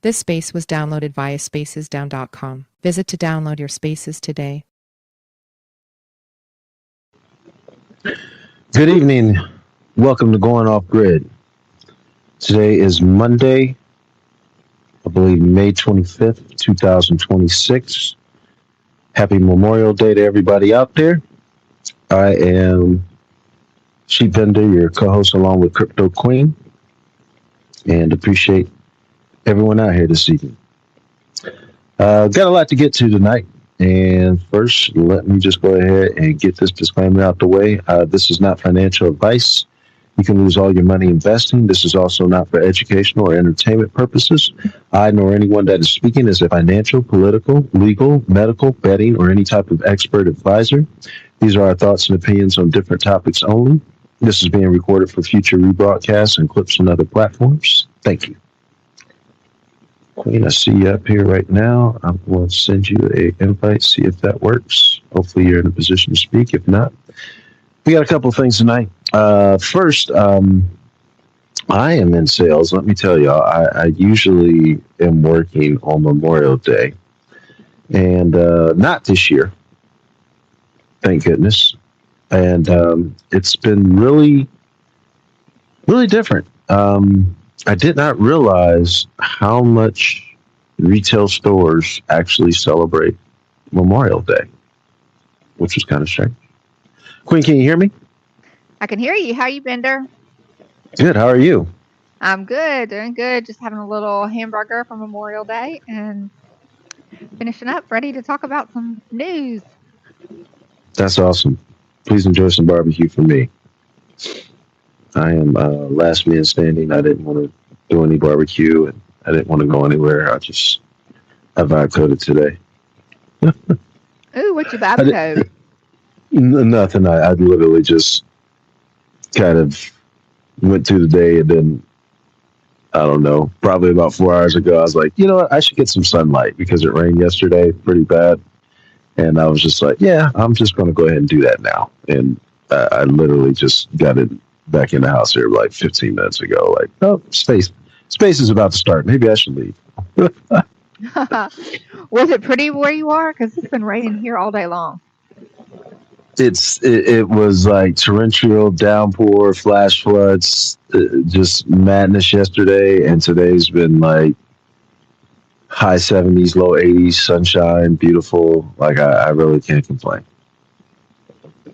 This space was downloaded via spacesdown.com. Visit to download your spaces today. Good evening. Welcome to Going Off Grid. Today is Monday, I believe May 25th, 2026. Happy Memorial Day to everybody out there. I am Sheep Vendor, your co-host along with Crypto Queen, and appreciate everyone out here this evening. Got a lot to get to tonight. And first, let me just go ahead and get this disclaimer out the way. This is not financial advice. You can lose all your money investing. This is also not for educational or entertainment purposes. I nor anyone that is speaking is a financial, political, legal, medical, betting, or any type of expert advisor. These are our thoughts and opinions on different topics only. This is being recorded for future rebroadcasts and clips on other platforms. Thank you. Queen, I see you up here right now. I'm going to send you an invite, see if that works. Hopefully you're in a position to speak. If not, we got a couple of things tonight. First, I am in sales. Let me tell y'all, I usually am working on Memorial Day, and not this year, thank goodness. And it's been really, really different. I did not realize how much retail stores actually celebrate Memorial Day, which is kind of strange. Queen, can you hear me? I can hear you. How you, Bender? Good. How are you? I'm good. Doing good. Just having a little hamburger for Memorial Day and finishing up, ready to talk about some news. That's awesome. Please enjoy some barbecue for me. I am last man standing. I didn't want to do any barbecue, and I didn't want to go anywhere. I vibe coded today. Ooh, what you vibe code? Nothing. I literally just kind of went through the day, and then I don't know, probably about 4 hours ago, I was like, you know what? I should get some sunlight because it rained yesterday pretty bad, and I was just like, yeah, I'm just going to go ahead and do that now. And I literally just got it back in the house here like 15 minutes ago. Like, oh, space is about to start. Maybe I should leave. Was it pretty where you are? Because it's been raining here all day long. It was like torrential downpour, flash floods, just madness yesterday, and today's been like high 70s, low 80s, sunshine, beautiful. Like I really can't complain.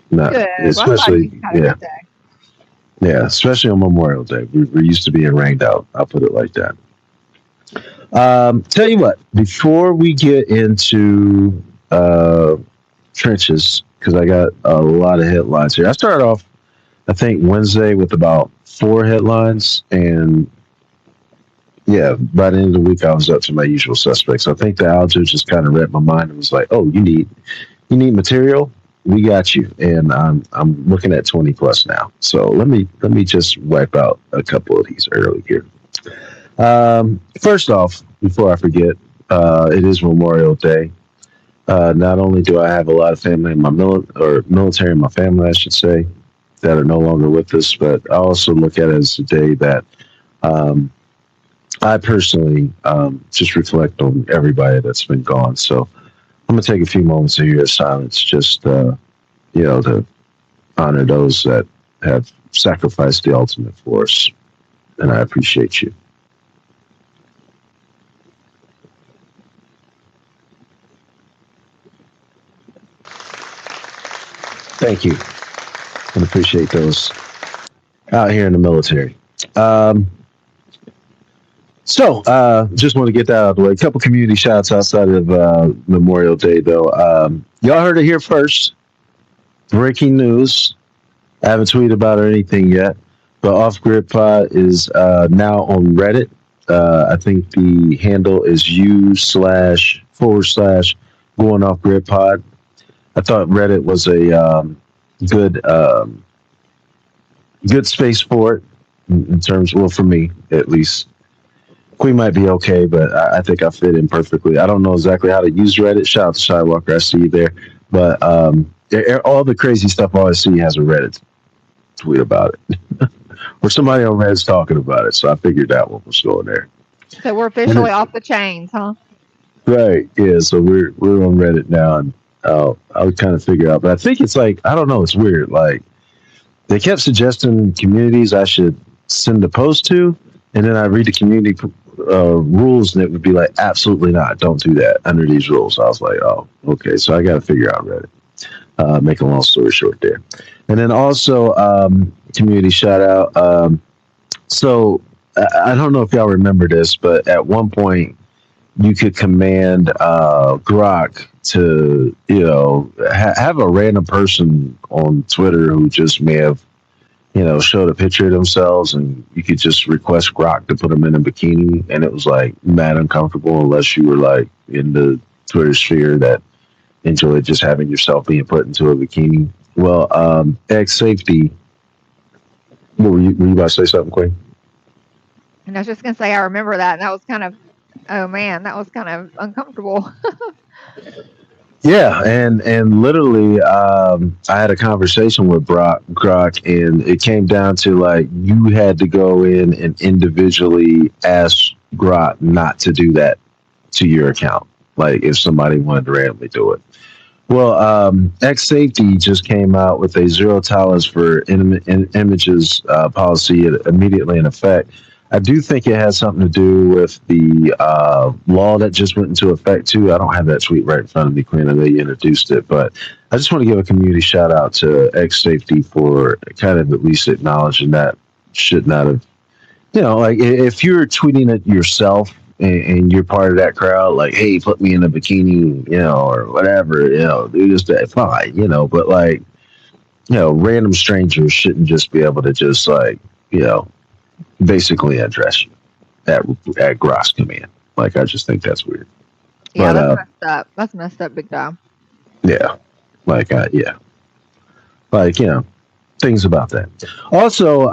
No, good. Especially yeah, especially on Memorial Day. We're used to being rained out. I'll put it like that. Tell you what, before we get into trenches, because I got a lot of headlines here. I started off, I think, Wednesday with about 4 headlines, and yeah, by the end of the week, I was up to my usual suspects. I think the algae just kind of read my mind and was like, "Oh, you need material? We got you." And I'm looking at 20 plus now. So let me just wipe out a couple of these early here. First off, before I forget, it is Memorial Day. Not only do I have a lot of family in my military in my family, I should say, that are no longer with us, but I also look at it as a day that I personally just reflect on everybody that's been gone. So I'm going to take a few moments here of silence just, to honor those that have sacrificed the ultimate for us. And I appreciate you. Thank you. And appreciate those out here in the military. Just want to get that out of the way. A couple community shouts outside of Memorial Day, though. Y'all heard it here first. Breaking news. I haven't tweeted about it or anything yet, but Off Grid Pod is now on Reddit. I think the handle is u//Going Off Grid Pod. I thought Reddit was a good space for it in terms, well, for me at least. Queen might be okay, but I think I fit in perfectly. I don't know exactly how to use Reddit. Shout out to Skywalker, I see you there. But all the crazy stuff I always see has a Reddit tweet about it. Or somebody on Reddit's talking about it, so I figured out what was going there. So we're officially off the chains, huh? Right. Yeah. So we're on Reddit now, and I would kind of figure out, but I think it's like I don't know. It's weird. Like they kept suggesting communities I should send a post to, and then I read the community rules, and it would be like absolutely not. Don't do that under these rules. I was like, oh, okay. So I got to figure out Reddit. Make a long story short there, and then also community shout out. So I don't know if y'all remember this, but at one point you could command Grok to, have a random person on Twitter who just may have, showed a picture of themselves, and you could just request Grok to put them in a bikini, and it was like mad uncomfortable unless you were like in the Twitter sphere that enjoyed just having yourself being put into a bikini. Well, X Safety. What were you about to say something, Quinn? And I was just gonna say I remember that, and that was kind of, oh man, that was kind of uncomfortable. Yeah, and literally, I had a conversation with Grok, and it came down to like you had to go in and individually ask Grok not to do that to your account. Like if somebody wanted to randomly do it. Well, X Safety just came out with a zero tolerance for images policy immediately in effect. I do think it has something to do with the law that just went into effect too. I don't have that tweet right in front of me, Quinn. I know you introduced it, but I just want to give a community shout out to X Safety for kind of at least acknowledging that should not have, like if you're tweeting it yourself and you're part of that crowd, like, hey, put me in a bikini, or whatever, do this, that, fine, but like, random strangers shouldn't just be able to just like, basically address you at Grok's command. Like, I just think that's weird. Yeah, that's messed up. That's messed up big time. Yeah. Like, yeah. Like, things about that. Also,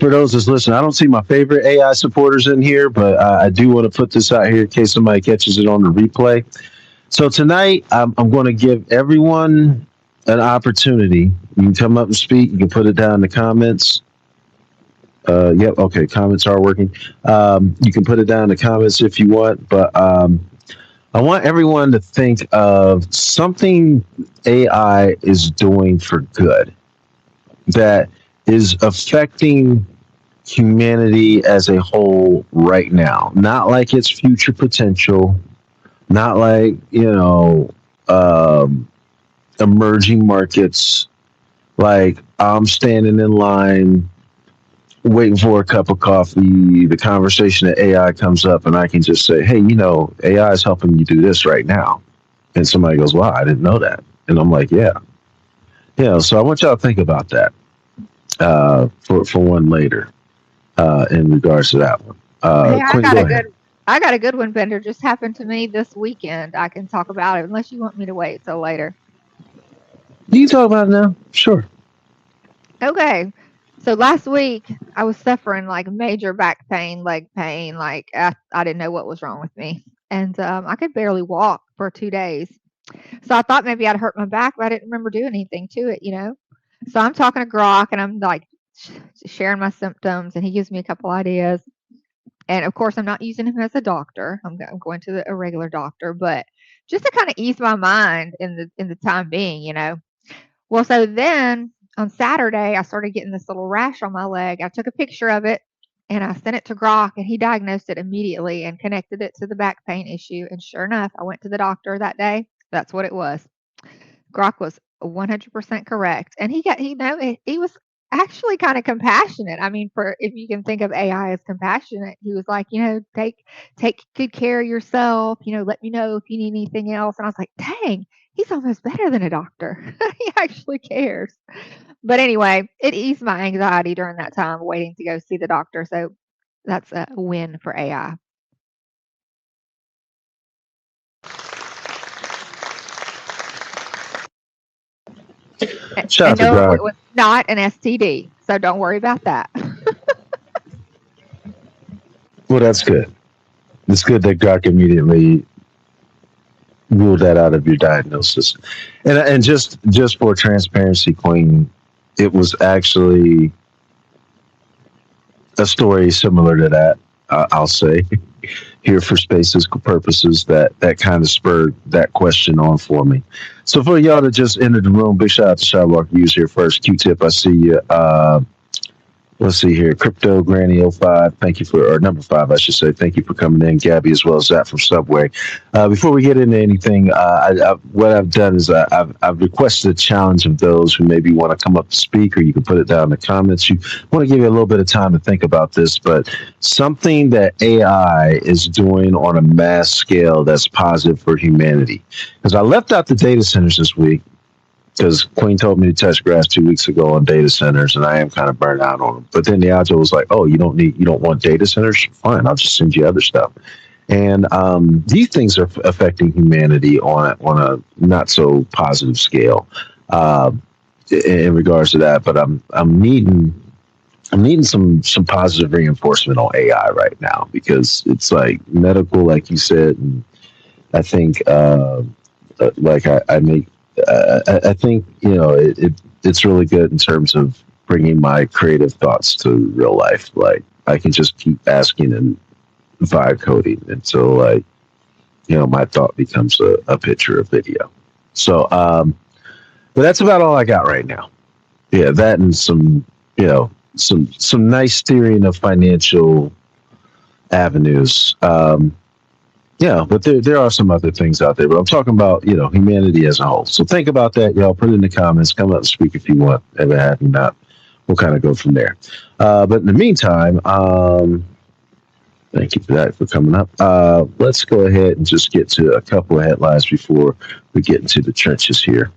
for those that's listening, I don't see my favorite AI supporters in here, but I do want to put this out here in case somebody catches it on the replay. So tonight, I'm going to give everyone an opportunity. You can come up and speak. You can put it down in the comments. Yep. Okay. Comments are working. You can put it down in the comments if you want, but I want everyone to think of something AI is doing for good that is affecting humanity as a whole right now. Not like its future potential, not like, emerging markets. Like I'm standing in line waiting for a cup of coffee, the conversation that AI comes up, and I can just say, hey, AI is helping you do this right now. And somebody goes, wow, I didn't know that. And I'm like, yeah. So I want y'all to think about that for one later in regards to that one. Hey, Quinn, I got a good one, Bender. Just happened to me this weekend. I can talk about it unless you want me to wait till later. You can talk about it now. Sure. Okay. So last week I was suffering like major back pain, leg pain. Like I didn't know what was wrong with me. And I could barely walk for 2 days. So I thought maybe I'd hurt my back, but I didn't remember doing anything to it, So I'm talking to Grok and I'm like sharing my symptoms, and he gives me a couple ideas. And of course, I'm not using him as a doctor. I'm going to a regular doctor, but just to kind of ease my mind in the time being, Well, so then on Saturday, I started getting this little rash on my leg. I took a picture of it and I sent it to Grok, and he diagnosed it immediately and connected it to the back pain issue. And sure enough, I went to the doctor that day. That's what it was. Grok was 100% correct. And he was actually kind of compassionate. I mean, if you can think of AI as compassionate, he was like, take good care of yourself, let me know if you need anything else. And I was like, dang, he's almost better than a doctor. He actually cares. But anyway, it eased my anxiety during that time waiting to go see the doctor. So that's a win for AI. Shout out to no, Grok. it was not an STD, so don't worry about that. Well, that's good. It's good that Grok immediately ruled that out of your diagnosis. And just for transparency, Queen, it was actually a story similar to that. I'll say, here for spaces purposes that kind of spurred that question on for me. So for y'all that just entered the room, big shout out to Shadwalk News here first. Q-Tip, I see you. Let's see here. Crypto Granny '05. Thank you for, or number 5, I should say. Thank you for coming in, Gabby, as well as that from Subway. Before we get into anything, what I've done is I've requested a challenge of those who maybe want to come up to speak, or you can put it down in the comments. You want to give you a little bit of time to think about this, but something that AI is doing on a mass scale that's positive for humanity. Because I left out the data centers this week, because Queen told me to touch grass 2 weeks ago on data centers, and I am kind of burned out on them. But then the Aljo was like, "Oh, you don't want data centers? Fine, I'll just send you other stuff." And these things are affecting humanity on a not so positive scale in regards to that. But I'm needing some positive reinforcement on AI right now, because it's like medical, like you said, and I think like I make. I think it's really good in terms of bringing my creative thoughts to real life. Like I can just keep asking and vibe coding until my thought becomes a picture or video. So, but that's about all I got right now. Yeah, that and some nice steering of financial avenues. Yeah, but there are some other things out there. But I'm talking about, humanity as a whole. So think about that, y'all. Put it in the comments. Come up and speak if you want. Ever have you not? We'll kind of go from there. But in the meantime, thank you for that for coming up. Let's go ahead and just get to a couple of headlines before we get into the trenches here.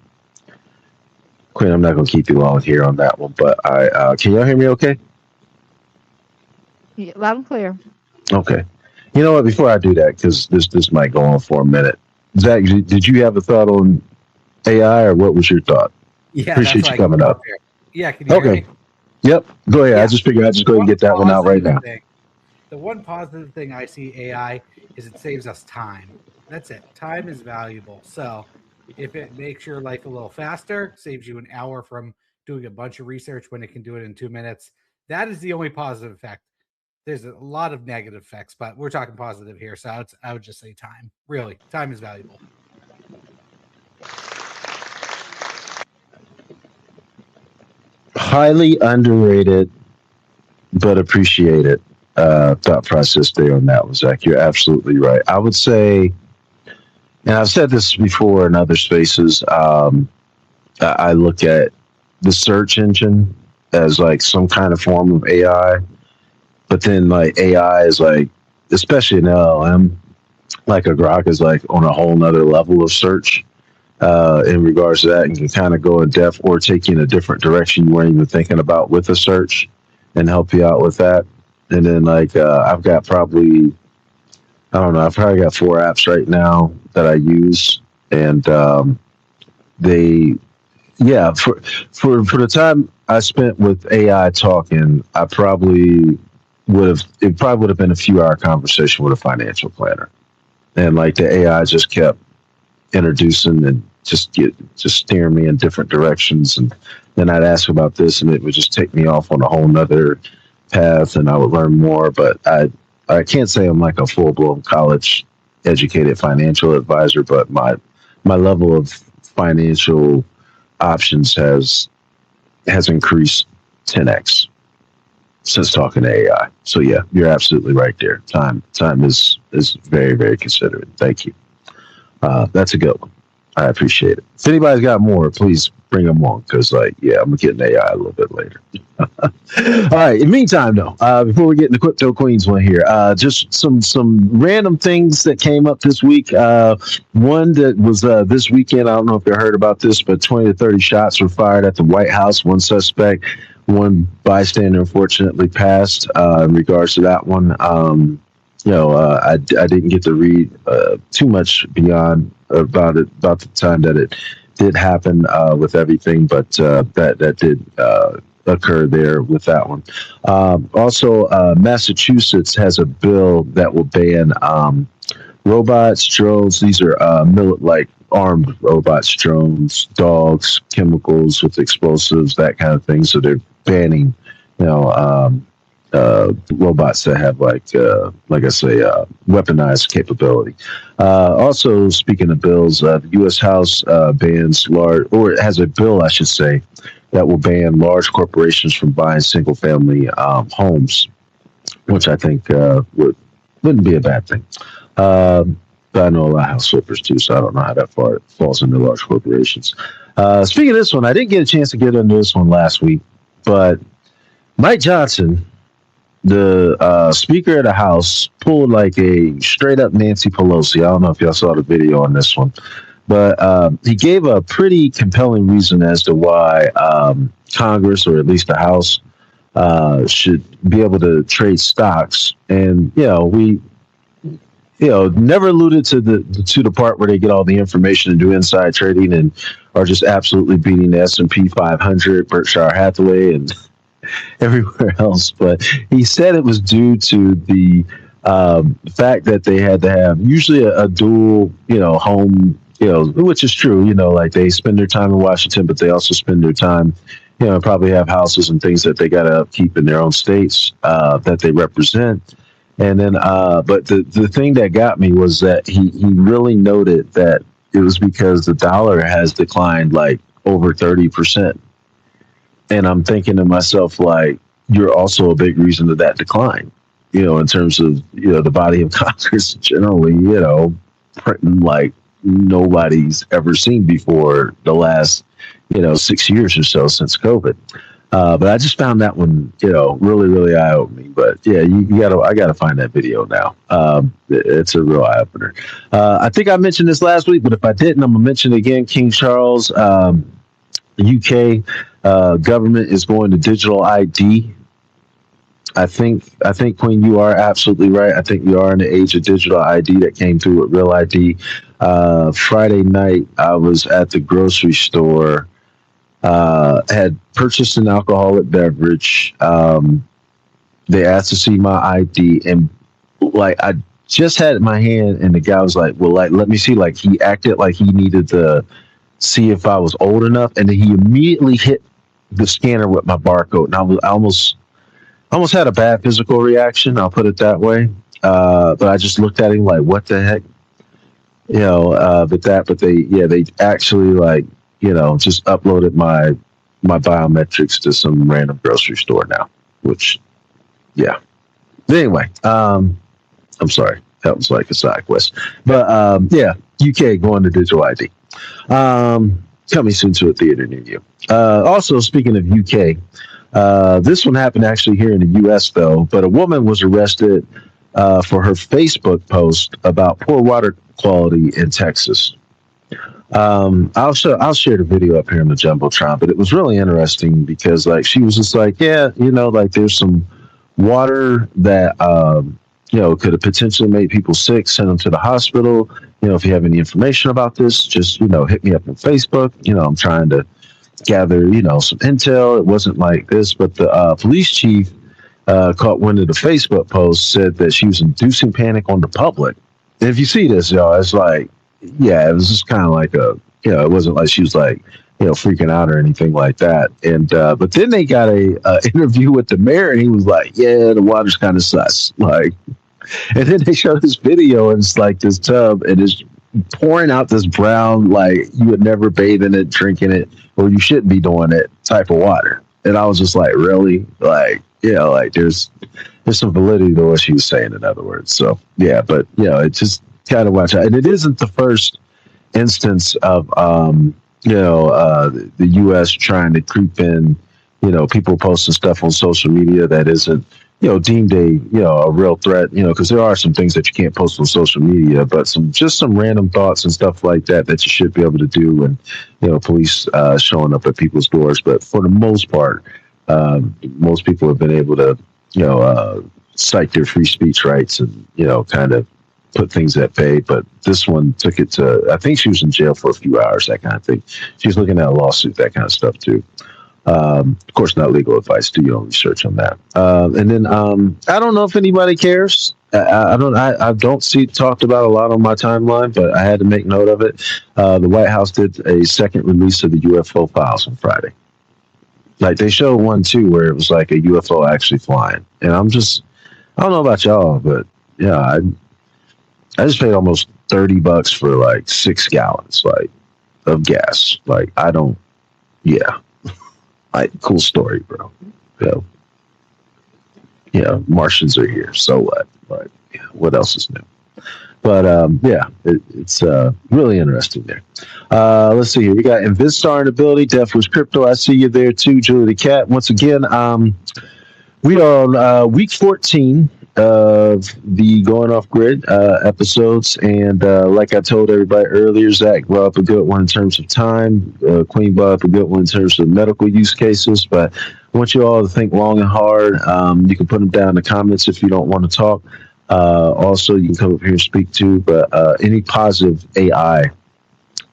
Quinn, I'm not going to keep you long here on that one, but can y'all hear me okay? Yeah, loud and clear. Okay. You know what? Before I do that, because this might go on for a minute, Zach, did you have a thought on AI, or what was your thought? Yeah, Appreciate you coming up. Yeah, can you hear me? Yep. Go ahead. Yeah. I just figured I'd just go ahead and get that one out right now. The one positive thing I see AI is it saves us time. That's it. Time is valuable. So if it makes your life a little faster, saves you an hour from doing a bunch of research when it can do it in 2 minutes, that is the only positive effect. There's a lot of negative effects, but we're talking positive here. So I would just say time. Really, time is valuable. Highly underrated, but appreciated thought process there on that one, Zach. You're absolutely right. I would say, and I've said this before in other spaces, I look at the search engine as like some kind of form of AI. But then, like, AI is like, especially in LLM, like a Grok is like on a whole nother level of search in regards to that, and can kind of go in depth or take you in a different direction you weren't even thinking about with a search, and help you out with that. And then, like, I've got probably, I don't know, I've probably got 4 apps right now that I use, and for the time I spent with AI talking, it probably would have been a few hour conversation with a financial planner. And like the AI just kept introducing and just steering me in different directions. And then I'd ask about this, and it would just take me off on a whole nother path, and I would learn more. But I can't say I'm like a full blown college educated financial advisor, but my level of financial options has increased 10x since talking to AI. So yeah, you're absolutely right there. Time is very, very considerate. Thank you. That's a good one. I appreciate it. If anybody's got more, please bring them on, because I'm gonna get an AI a little bit later. All right. In the meantime, though, before we get into Crypto Queens one here, just some random things that came up this week. One that was this weekend. I don't know if you heard about this, but 20 to 30 shots were fired at the White House. One suspect, one bystander, unfortunately passed. In regards to that one, I didn't get to read too much beyond about the time that it did happen with everything, but that did occur there with that one. Also, Massachusetts has a bill that will ban robots, drones. These are armed robots, drones, dogs, chemicals with explosives, that kind of thing. So they're banning, robots that have like I say, weaponized capability. Also, speaking of bills, the U.S. House bans large, or it has a bill, I should say, that will ban large corporations from buying single-family homes, which I think wouldn't be a bad thing. But I know a lot of house flippers too, so I don't know how that falls into large corporations. Speaking of this one, I didn't get a chance to get into this one last week, but Mike Johnson, the Speaker of the House, pulled like a straight up Nancy Pelosi. I don't know if y'all saw the video on this one, but he gave a pretty compelling reason as to why Congress, or at least the House, should be able to trade stocks. And we never alluded to the part where they get all the information and do inside trading and are just absolutely beating the S&P 500, Berkshire Hathaway, and everywhere else. But he said it was due to the fact that they had to have usually a dual, home, which is true. Like they spend their time in Washington, but they also spend their time, probably have houses and things that they got to keep in their own states that they represent. And then, but the thing that got me was that he really noted that it was because the dollar has declined like over 30%. And I'm thinking to myself, like, you're also a big reason of that decline, in terms of, the body of Congress generally, printing like nobody's ever seen before the last, 6 years or so since COVID. But I just found that one, really, really eye opening. But yeah, I gotta find that video now. It's a real eye opener. I think I mentioned this last week, but if I didn't, I'm gonna mention it again. King Charles, UK government is going to digital ID. I think Queen, you are absolutely right. I think we are in the age of digital ID that came through with Real ID. Friday night, I was at the grocery store. Had purchased an alcoholic beverage. They asked to see my ID, and like I just had it in my hand, and the guy was like, "Well, like let me see." Like he acted like he needed to see if I was old enough, and then he immediately hit the scanner with my barcode, and I almost had a bad physical reaction. I'll put it that way. But I just looked at him like, "What the heck?" But they actually like. Just uploaded my biometrics to some random grocery store now, which, yeah. But anyway, I'm sorry. That was like a side quest. But, yeah, UK going to digital ID. Coming soon to a theater near you. Also, speaking of UK, this one happened actually here in the US, though, but a woman was arrested for her Facebook post about poor water quality in Texas. I'll share the video up here in the Jumbotron, but it was really interesting because like she was just like, yeah, like there's some water that could have potentially made people sick, send them to the hospital. If you have any information about this, just hit me up on Facebook. I'm trying to gather some intel. It wasn't like this, but the police chief caught wind of the Facebook post, said that she was inducing panic on the public. And if you see this, y'all, it's like, yeah, it was just kind of like it wasn't like she was like, freaking out or anything like that. And, but then they got a interview with the mayor, and he was like, yeah, the water's kind of sus. Like, and then they showed this video, and it's like this tub, and it's pouring out this brown, like you would never bathe in it, drinking it, or you shouldn't be doing it type of water. And I was just like, really? Like, like there's some validity to what she was saying, in other words. So, yeah, but, it just, kind of watch out. And it isn't the first instance of the U.S. trying to creep in, people posting stuff on social media that isn't deemed a real threat, because there are some things that you can't post on social media, but some random thoughts and stuff like that you should be able to do when police showing up at people's doors. But for the most part, most people have been able to cite their free speech rights and kind of put things at bay. But this one took it to, I think she was in jail for a few hours, that kind of thing. She was looking at a lawsuit, that kind of stuff too. Of course, not legal advice. Do your own research on that. And then I don't know if anybody cares. I don't see it talked about a lot on my timeline, but I had to make note of it. The White House did a second release of the UFO files on Friday. Like they showed one too where it was like a UFO actually flying, and I don't know about y'all, but yeah, I just paid almost $30 for like 6 gallons like of gas. Like I don't, yeah, like cool story, bro. Yeah, yeah, Martians are here. So what? Like, yeah, what else is new? But yeah, it's really interesting there. Let's see here. We got Invistar in the building. Def was crypto. I see you there too, Julie the Cat. Once again, we are on week 14 of the Going Off Grid episodes. And like I told everybody earlier, Zach brought up a good one in terms of time. Queen brought up a good one in terms of medical use cases. But I want you all to think long and hard. You can put them down in the comments if you don't want to talk. Also, you can come up here and speak to, but any positive AI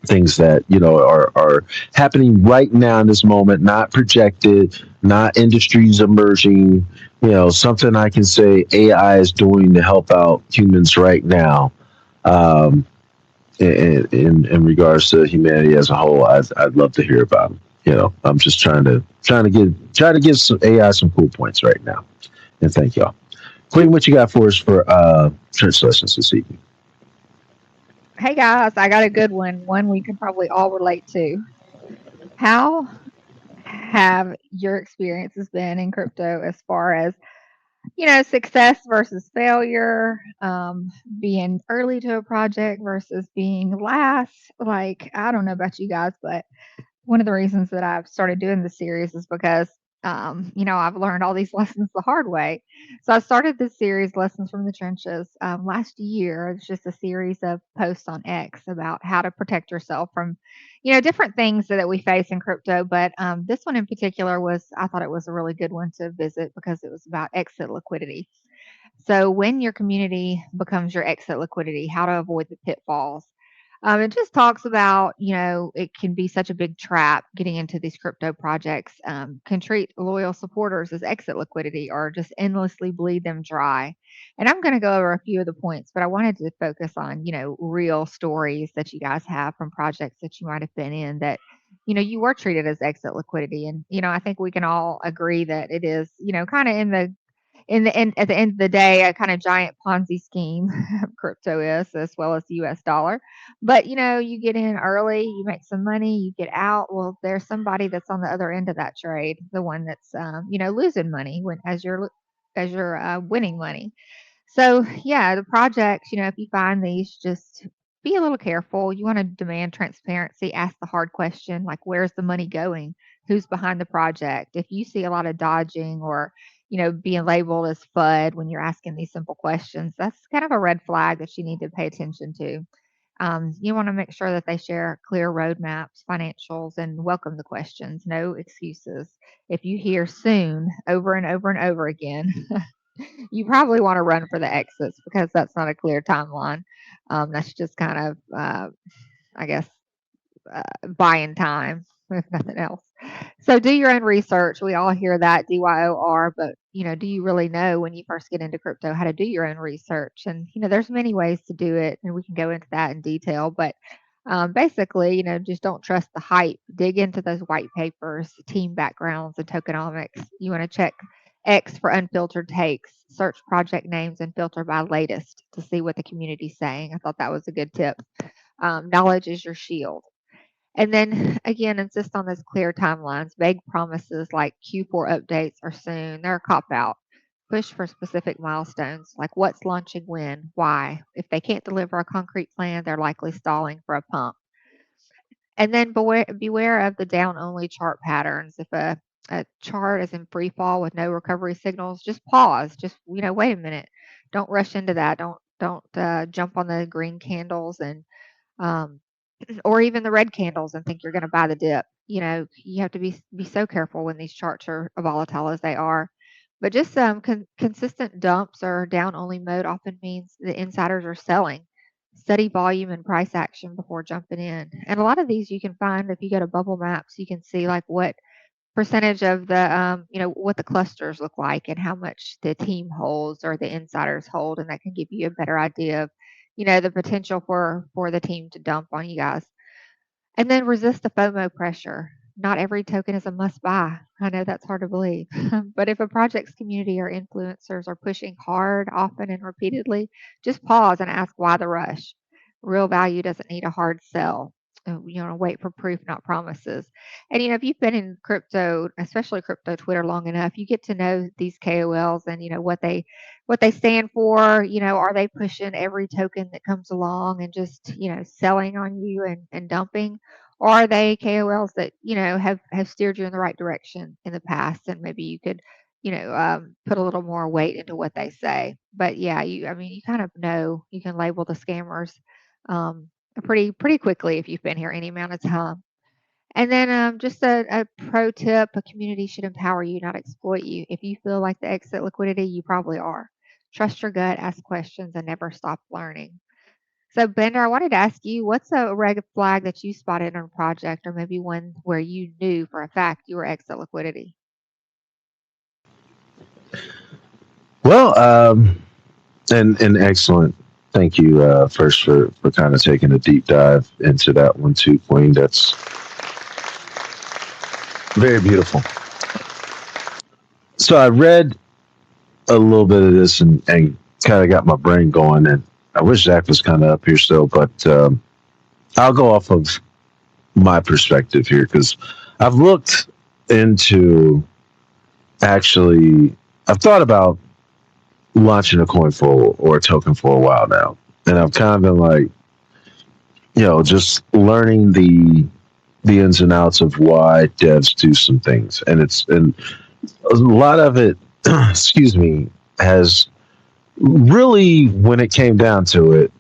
things that are happening right now in this moment, not projected, not industries emerging. Something I can say AI is doing to help out humans right now. Um, in regards to humanity as a whole, I'd love to hear about them. I'm just trying to give some AI some cool points right now. And thank y'all. Queen, what you got for us for church lessons this evening? Hey guys, I got a good one we can probably all relate to. How have your experiences been in crypto as far as success versus failure, being early to a project versus being last? Like, I don't know about you guys, but one of the reasons that I've started doing this series is because, I've learned all these lessons the hard way. So I started this series, Lessons from the Trenches, last year. It's just a series of posts on X about how to protect yourself from, different things that we face in crypto. But this one in particular I thought it was a really good one to visit because it was about exit liquidity. So when your community becomes your exit liquidity, how to avoid the pitfalls. It just talks about, it can be such a big trap getting into these crypto projects, can treat loyal supporters as exit liquidity or just endlessly bleed them dry. And I'm going to go over a few of the points, but I wanted to focus on, real stories that you guys have from projects that you might have been in that, you were treated as exit liquidity. And, I think we can all agree that it is, kind of at the end of the day, a kind of giant Ponzi scheme crypto is, as well as the US dollar. But you get in early, you make some money, you get out. Well, there's somebody that's on the other end of that trade, the one that's losing money as you're winning money. So yeah, the projects, if you find these, just be a little careful. You want to demand transparency, ask the hard question, like where's the money going? Who's behind the project? If you see a lot of dodging or, being labeled as FUD when you're asking these simple questions, that's kind of a red flag that you need to pay attention to. You want to make sure that they share clear roadmaps, financials, and welcome the questions. No excuses. If you hear soon over and over and over again, you probably want to run for the exits because that's not a clear timeline. That's just kind of, I guess, buying time, if nothing else. So do your own research. We all hear that DYOR, but do you really know when you first get into crypto how to do your own research? And there's many ways to do it, and we can go into that in detail. But basically, just don't trust the hype. Dig into those white papers, team backgrounds, and tokenomics. You want to check X for unfiltered takes. Search project names and filter by latest to see what the community's saying. I thought that was a good tip. Knowledge is your shield. And then again, insist on those clear timelines. Vague promises like Q4 updates are soon. They're a cop out. Push for specific milestones like what's launching when, why. If they can't deliver a concrete plan, they're likely stalling for a pump. And then beware of the down only chart patterns. If a chart is in free fall with no recovery signals, just pause. Just wait a minute. Don't rush into that. Don't jump on the green candles and um, or even the red candles and think you're going to buy the dip. You have to be so careful when these charts are volatile as they are. But just consistent dumps or down only mode often means the insiders are selling. Study volume and price action before jumping in. And a lot of these you can find if you go to Bubble Maps, you can see like what percentage of the what the clusters look like and how much the team holds or the insiders hold, and that can give you a better idea of the potential for the team to dump on you guys. And then resist the FOMO pressure. not every token is a must buy. I know that's hard to believe. But if a project's community or influencers are pushing hard, often and repeatedly, just pause and ask why the rush. Real value doesn't need a hard sell. Wait for proof, not promises. And if you've been in crypto, especially crypto Twitter, long enough, you get to know these KOLs and what they stand for. Are they pushing every token that comes along and just selling on you and dumping? Or are they KOLs that have steered you in the right direction in the past, and maybe you could put a little more weight into what they say? But yeah, you kind of know, you can label the scammers um, pretty quickly if you've been here any amount of time. And then just a pro tip: a community should empower you, not exploit you. If you feel like the exit liquidity, you probably are. Trust your gut, ask questions, and never stop learning. So, Bender, I wanted to ask you, what's a red flag that you spotted on a project, or maybe one where you knew for a fact you were exit liquidity? Well, and excellent. Thank you first for kind of taking a deep dive into that one too, Queen. That's very beautiful. So I read a little bit of this and kind of got my brain going, and I wish Zach was kind of up here still, but I'll go off of my perspective here because I've looked into I've thought about launching a coin for or a token for a while now, and I've kind of been like, just learning the ins and outs of why devs do some things, and a lot of it, excuse me, has really, when it came down to it,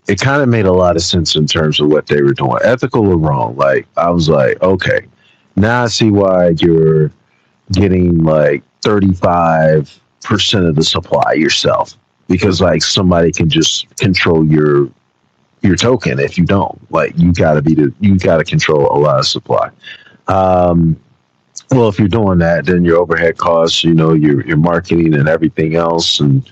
it kind of made a lot of sense in terms of what they were doing, ethical or wrong. Like, I was like, okay, now I see why you're getting like 35% of the supply yourself, because like somebody can just control your token. If you don't, like, you got to control a lot of supply. Well, if you're doing that, then your overhead costs, your marketing and everything else, and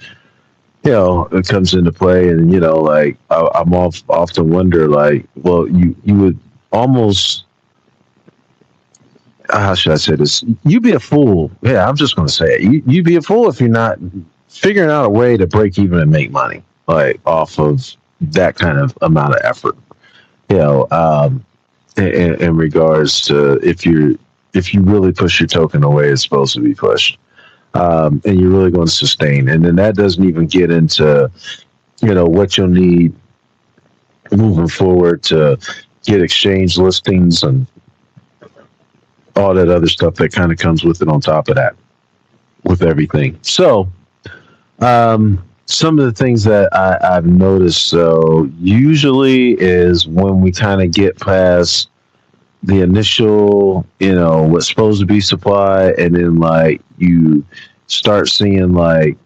it comes into play. And like, I'm often wonder, like, well, you would almost, how should I say this? You'd be a fool. Yeah, I'm just going to say it. You'd be a fool if you're not figuring out a way to break even and make money, like, off of that kind of amount of effort. In regards to if you really push your token the way it's supposed to be pushed, and you're really going to sustain. And then that doesn't even get into, what you'll need moving forward to get exchange listings and all that other stuff that kind of comes with it on top of that, with everything. So, some of the things that I've noticed, so usually is when we kind of get past the initial, what's supposed to be supply, and then like you start seeing like,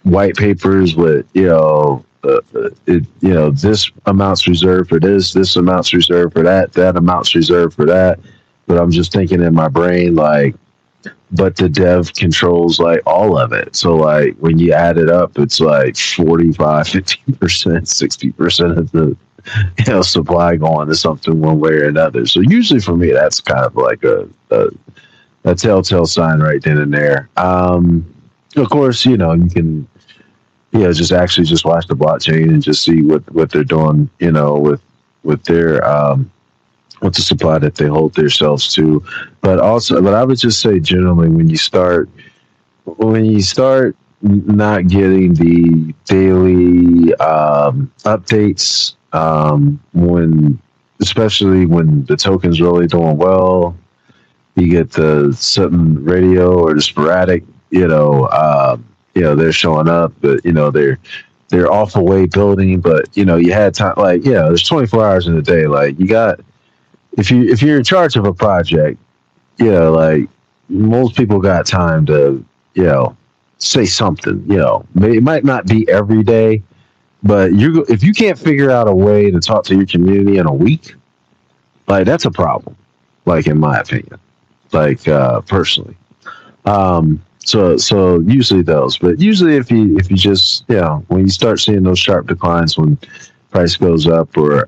white papers with, this amount's reserved for this amount's reserved for that amount's reserved for that. But I'm just thinking in my brain, like, but the dev controls like all of it. So like when you add it up, it's like 45, 50%, 60% of the supply going to something one way or another. So usually for me, that's kind of like a telltale sign right then and there. Of course, you can just watch the blockchain and just see what they're doing, with their with the supply that they hold themselves to. But I would just say generally, when you start not getting the daily updates, especially when the token's really doing well, you get the sudden radio or the sporadic, they're showing up, but they're off away building, but you had time, like, there's 24 hours in a day. Like, you got, if you're in charge of a project, like, most people got time to, say something. It might not be every day, but if you can't figure out a way to talk to your community in a week, like, that's a problem. Like, in my opinion, like, personally. So usually those, but usually if you just, when you start seeing those sharp declines when price goes up, or,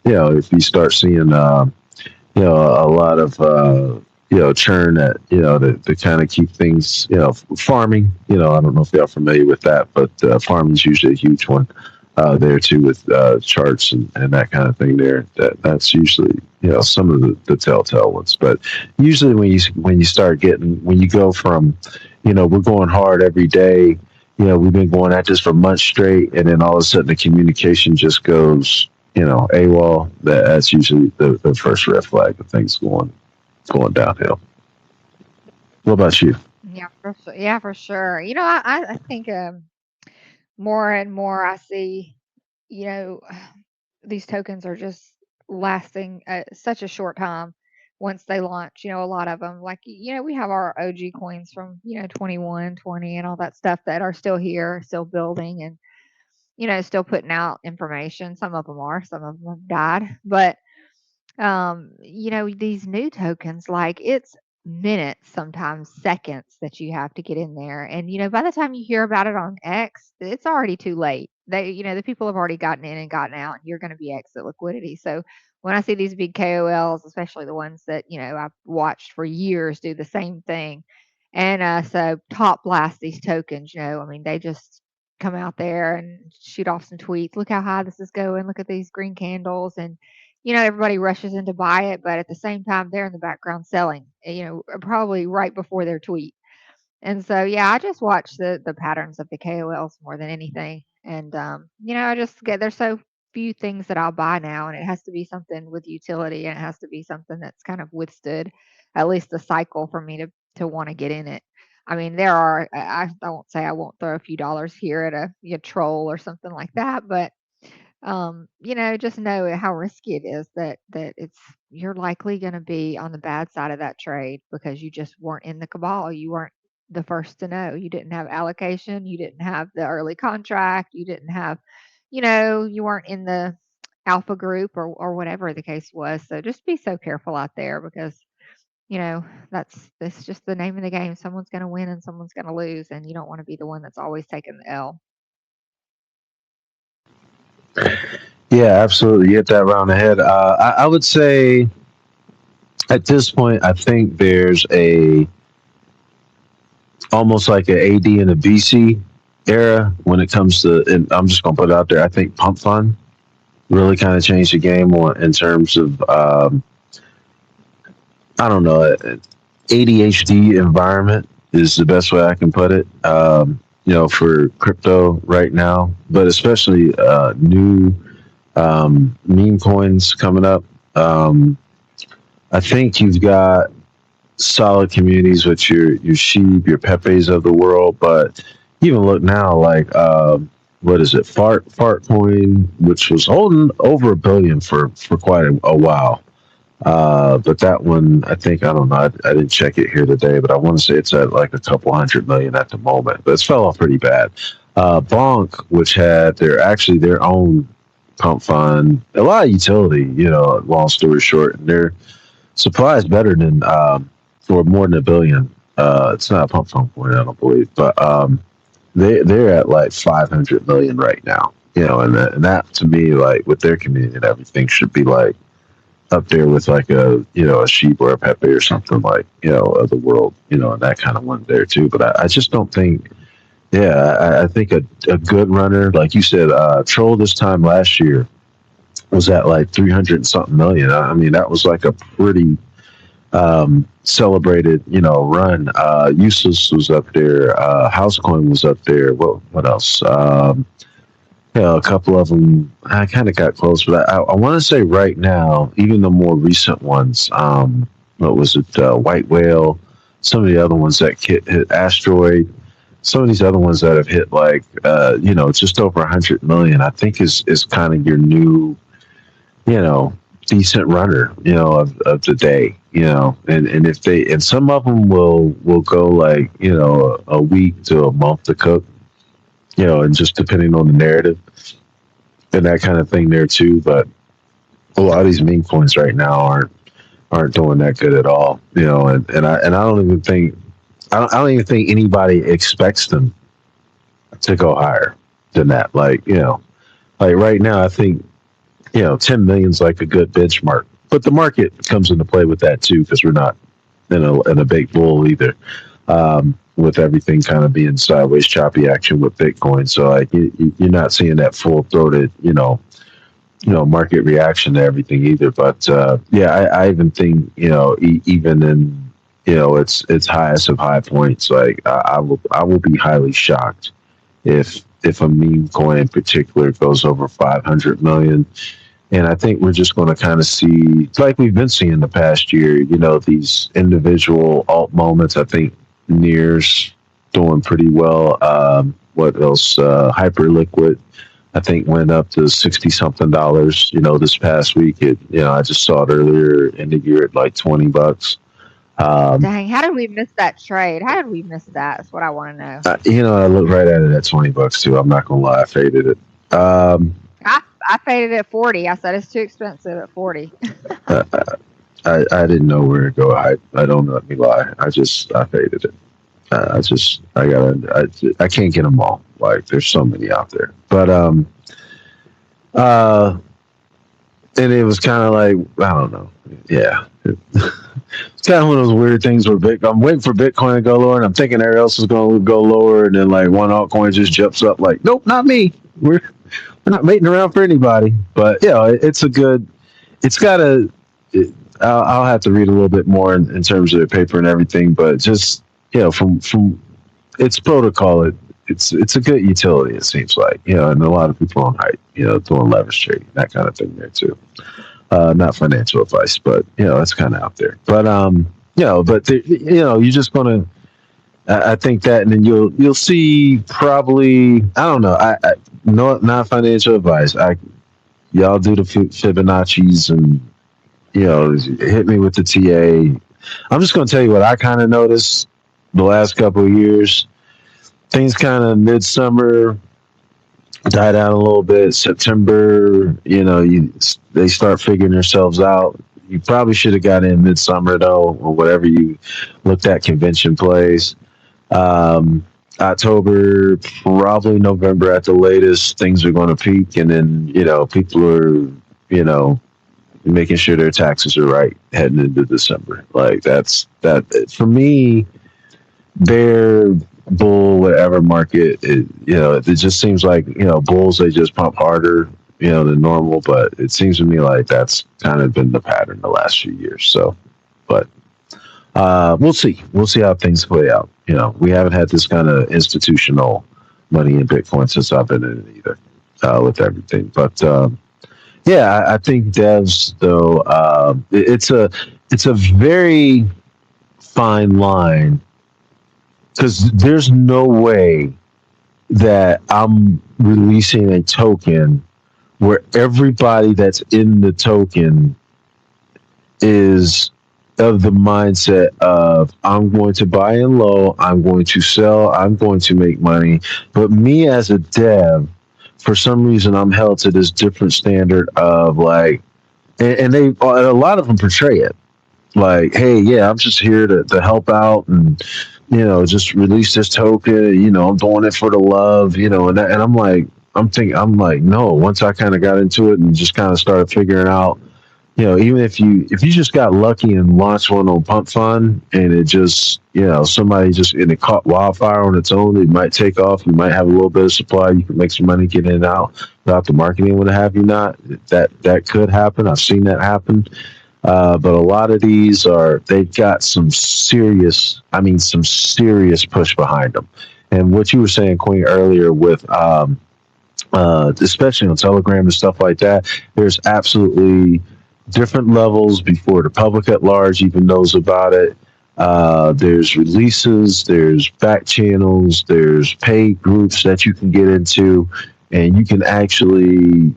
if you start seeing, a lot of churn that to kind of keep things farming. I don't know if y'all familiar with that, but farming is usually a huge one there too with charts and that kind of thing. That's usually some of the telltale ones. But usually when you start getting when you go from we're going hard every day. We've been going at this for months straight, and then all of a sudden the communication just goes AWOL. That's usually the first red flag of things going downhill. What about you? Yeah, for sure. I think more and more I see, you know, these tokens are just lasting such a short time once they launch. A lot of them, like, we have our OG coins from, 21, 20, and all that stuff that are still here, still building and, still putting out information. Some of them are, some of them have died. But these new tokens, like it's minutes, sometimes seconds that you have to get in there. And, by the time you hear about it on X, it's already too late. The people have already gotten in and gotten out, and you're going to be exit liquidity. So when I see these big KOLs, especially the ones that, I've watched for years do the same thing. And so top blast these tokens, I mean, they just come out there and shoot off some tweets. Look how high this is going. Look at these green candles. And everybody rushes in to buy it, but at the same time, they're in the background selling, probably right before their tweet. And so, yeah, I just watch the patterns of the KOLs more than anything. And, I just there's so few things that I'll buy now, and it has to be something with utility, and it has to be something that's kind of withstood at least the cycle for me to want to get in it. I mean, I won't say I won't throw a few dollars here at a troll or something like that, but just know how risky it is that you're likely going to be on the bad side of that trade because you just weren't in the cabal. You weren't the first to know. You didn't have allocation. You didn't have the early contract. You didn't have, you weren't in the alpha group or whatever the case was. So just be so careful out there because, that's just the name of the game. Someone's going to win and someone's going to lose, and you don't want to be the one that's always taking the L. Yeah, absolutely. You hit that round ahead. I would say at this point, I think there's almost like an AD and a BC era when it comes to, and I'm just going to put it out there. I think Pump Fund really kind of changed the game in terms of, I don't know, ADHD environment is the best way I can put it. For crypto right now, but especially new meme coins coming up. I think you've got solid communities with your Sheep, your Pepes of the world, but even look now, like what is it, Fart Coin, which was holding over $1 billion for quite a while. But that one, I don't know, I didn't check it here today, but I want to say it's at like a couple $100 million at the moment, but it's fell off pretty bad. Bonk, which had their own pump fund, a lot of utility, long story short, and their supply is better than, for more than $1 billion. It's not a pump fund point, I don't believe, but, they're at like 500 million right now, and that to me, like with their community and everything should be like, up there with like a Sheep or a Pepe or something like of the world, and that kind of one there too. But I just don't think, I think a good runner, like you said, Troll this time last year was at like 300 and something million. I mean, that was like a pretty celebrated run. Useless was up there. Housecoin was up there. What else? A couple of them I kind of got close, but I want to say right now, even the more recent ones, what was it, White Whale, some of the other ones that hit Asteroid, some of these other ones that have hit like, just over 100 million, I think is kind of your new, decent runner, of the day, and if and some of them will go like, a week to a month to cook, and just depending on the narrative and that kind of thing there too. But a lot of these meme coins right now aren't doing that good at all, and I don't even think anybody expects them to go higher than that. Like right now, I think 10 million is like a good benchmark but the market comes into play with that too, because we're not in a big bull either. With everything kind of being sideways, choppy action with Bitcoin, so like you're not seeing that full throated, market reaction to everything either. But I even think even in its highest of high points, like I will be highly shocked if a meme coin in particular goes over 500 million. And I think we're just going to kind of see, like we've been seeing the past year, these individual alt moments. I think Near's doing pretty well. What else? Hyperliquid, I think, went up to $60-something. This past week. I just saw it earlier in the year at like $20. Dang, how did we miss that trade? How did we miss that? That's what I want to know. I looked right at it at $20 too. I'm not gonna lie, I faded it. I faded it at 40. I said it's too expensive at 40. I didn't know where to go. I don't let me lie. I faded it. I can't get them all. Like there's so many out there. But and it was kind of like, I don't know. Yeah. It's kind of one of those weird things where I'm waiting for Bitcoin to go lower, and I'm thinking everyone else is going to go lower, and then like one altcoin just jumps up like, nope, not me. We're not waiting around for anybody. But it's a good. It's got a. I'll have to read a little bit more in terms of the paper and everything, but just from its protocol, it's a good utility. It seems like and a lot of people on hype, doing leverage trading, that kind of thing there too. Not financial advice, but it's kind of out there. But you're just gonna. I think that, and then you'll see probably. I don't know. I not financial advice. Y'all do the Fibonacci's and hit me with the TA. I'm just gonna tell you what I kind of noticed the last couple of years. Things kind of midsummer died out a little bit. September, they start figuring themselves out. You probably should have got in midsummer though, or whatever you looked at convention plays. October, probably November at the latest, things are going to peak, and then people are making sure their taxes are right heading into December. Like that for me. Bear, bull, whatever market, it just seems like bulls, they just pump harder than normal, but it seems to me like that's kind of been the pattern the last few years. So, but we'll see how things play out. We haven't had this kind of institutional money in Bitcoin since I've been in it either, with everything. But I think devs though, it's a very fine line. Because there's no way that I'm releasing a token where everybody that's in the token is of the mindset of, I'm going to buy in low, I'm going to sell, I'm going to make money. But me as a dev, for some reason, I'm held to this different standard of like, and a lot of them portray it like, hey, yeah, I'm just here to help out and just release this token. I'm doing it for the love, and I'm like, no. Once I kind of got into it and just kind of started figuring out, even if you just got lucky and launched one on Pump Fund and it just, somebody and it caught wildfire on its own, it might take off. You might have a little bit of supply. You can make some money getting it out without the marketing, what have you not. That could happen. I've seen that happen. But a lot of these they've got some serious push behind them. And what you were saying, Queen, earlier with, especially on Telegram and stuff like that, there's absolutely different levels before the public at large even knows about it. There's releases, there's back channels, there's paid groups that you can get into, and you can actually,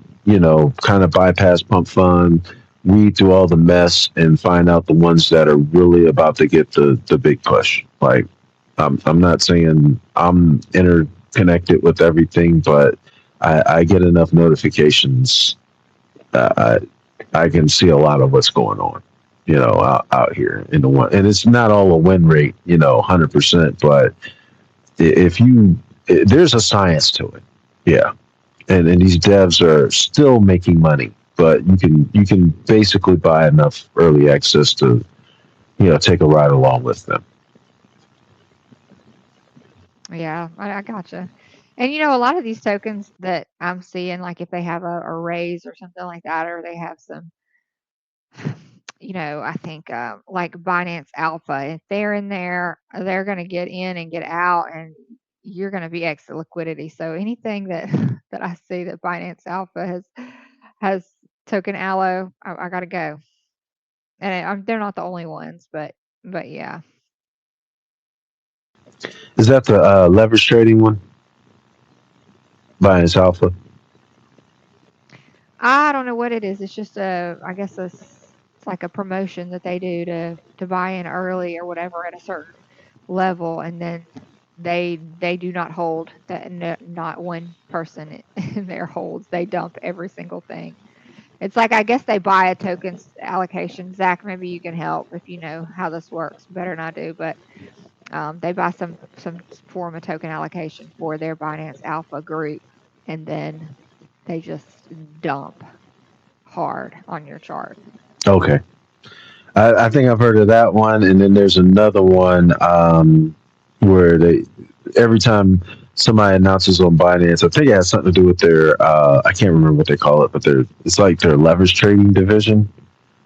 kind of bypass Pump Fund, weed through all the mess and find out the ones that are really about to get the big push. Like, I'm not saying I'm interconnected with everything, but I get enough notifications. I can see a lot of what's going on, out here in the one. And it's not all a win rate, 100%, but there's a science to it. Yeah. And these devs are still making money. but you can basically buy enough early access to take a ride along with them. Yeah, I gotcha. And a lot of these tokens that I'm seeing, like if they have a raise or something like that, or they have some, I think like Binance Alpha, if they're in there, they're going to get in and get out, and you're going to be extra liquidity. So anything that that I see that Binance Alpha has token allo, I got to go. And they're not the only ones, but yeah. Is that the leverage trading one? Binance Alpha. I don't know what it is. It's just I guess it's like a promotion that they do to buy in early or whatever at a certain level, and then they do not hold that. Not one person in there holds. They dump every single thing. It's like I guess they buy a tokens allocation. Zach, maybe you can help if you know how this works better than I do, but they buy some form of token allocation for their Binance Alpha group, and then they just dump hard on your chart. Okay. I think I've heard of that one, and then there's another one where they every time somebody announces on Binance, I think it has something to do with their I can't remember what they call it, but it's like their leverage trading division.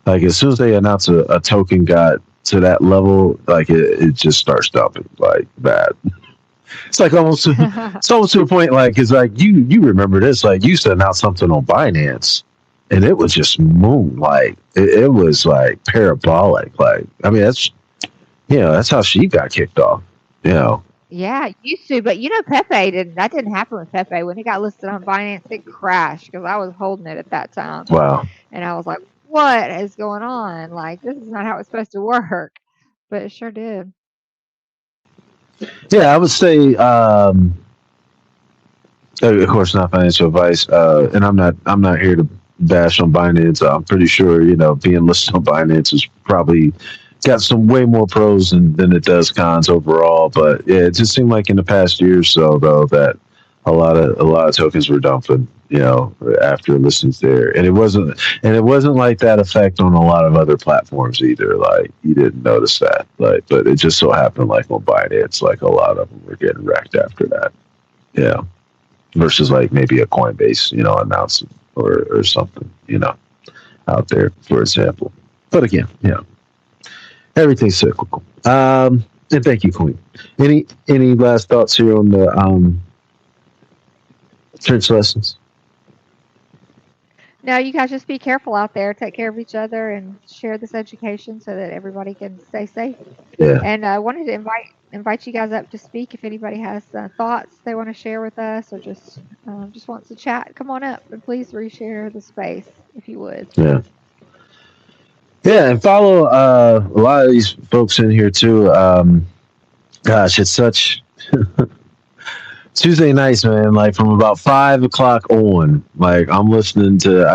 Like as soon as they announce a token got to that level, like it just starts dumping like bad. It's like almost it's almost to a point like it's like you remember this, like you used to announce something on Binance and it was just moon like it was like parabolic. Like I mean that's how she got kicked off. Yeah, it used to, but Pepe that didn't happen with Pepe. When it got listed on Binance, it crashed because I was holding it at that time. Wow. And I was like, what is going on? Like, this is not how it's supposed to work. But it sure did. Yeah, I would say of course not financial advice, and I'm not here to bash on Binance. I'm pretty sure being listed on Binance is probably got some way more pros than it does cons overall. But yeah, it just seemed like in the past year or so though that a lot of tokens were dumping, after listings there, and it wasn't like that effect on a lot of other platforms either. Like you didn't notice that, like, but it just so happened like on Binance, like a lot of them were getting wrecked after that. Yeah, versus like maybe a Coinbase, announcing or something, out there, for example. But again, everything's cyclical. And thank you, Queen. Any last thoughts here on the church lessons? No, you guys just be careful out there. Take care of each other and share this education so that everybody can stay safe. Yeah. And I wanted to invite you guys up to speak if anybody has thoughts they want to share with us or just wants to chat. Come on up and please reshare the space if you would. Yeah. Yeah, and follow a lot of these folks in here too. Gosh, it's such Tuesday nights, man. Like from about 5 o'clock on, like I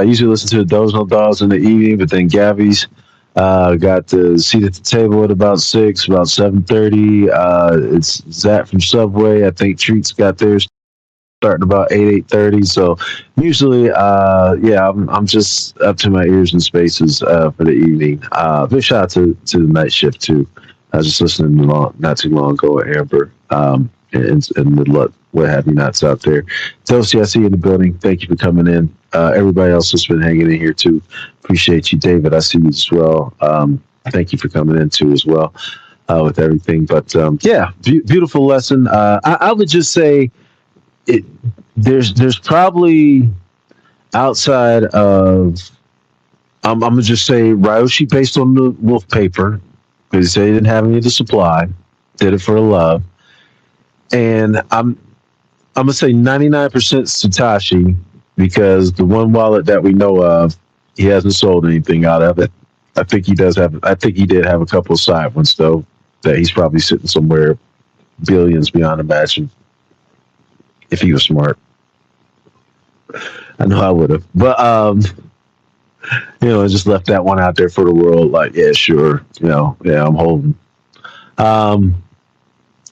usually listen to Those No Dogs in the evening, but then Gabby's got the seat at the table at about 6, about 7:30. It's Zach from Subway. I think Treats got theirs starting about 8:30. So usually, I'm just up to my ears in spaces for the evening. Big shout out to the night shift too. I was just listening not too long ago at Amber. And good luck, what have you nots out there. Dosey, I see you in the building. Thank you for coming in. Everybody else has been hanging in here too. Appreciate you, David. I see you as well. Thank you for coming in too as well with everything. But beautiful lesson. I would just say there's probably outside of I'm gonna just say Ryoshi based on the wolf paper because they didn't have any of the supply, did it for the love. And I'm gonna say 99% Satoshi because the one wallet that we know of, he hasn't sold anything out of it. I think he did have a couple of side ones though that he's probably sitting somewhere billions beyond imagine. If he was smart, I know I would have. But I just left that one out there for the world. Like, yeah, sure, I'm holding.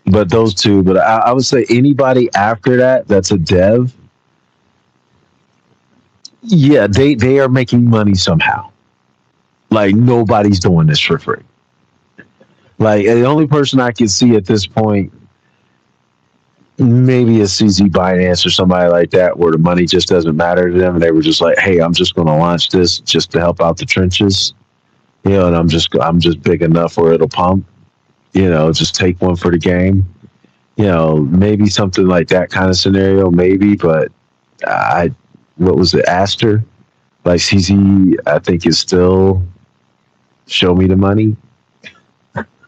But those two, but I would say anybody after that's a dev, Yeah, they are making money somehow. Like nobody's doing this for free. Like the only person I can see at this point, maybe a CZ Binance or somebody like that, where the money just doesn't matter to them, and they were just like, "Hey, I'm just going to launch this just to help out the trenches, and I'm just big enough where it'll pump, just take one for the game, maybe something like that kind of scenario, maybe, but what was it, Aster, like CZ, I think is still show me the money,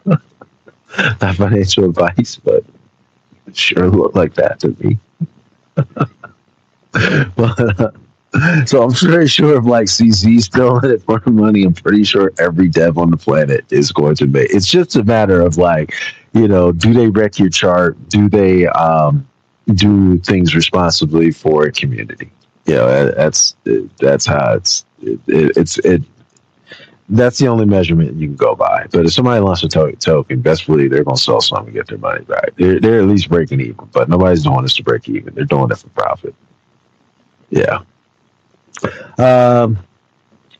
not financial advice, but sure looked like that to me. But, so I'm very sure if like CZ still in it for the money, I'm pretty sure every dev on the planet is going to make. It's just a matter of like, do they wreck your chart? Do they do things responsibly for a community? That's how it's that's the only measurement you can go by. But if somebody wants a token, best believe they're going to sell some and get their money back. They're at least breaking even, but nobody's doing this to break even. They're doing it for profit. Yeah. And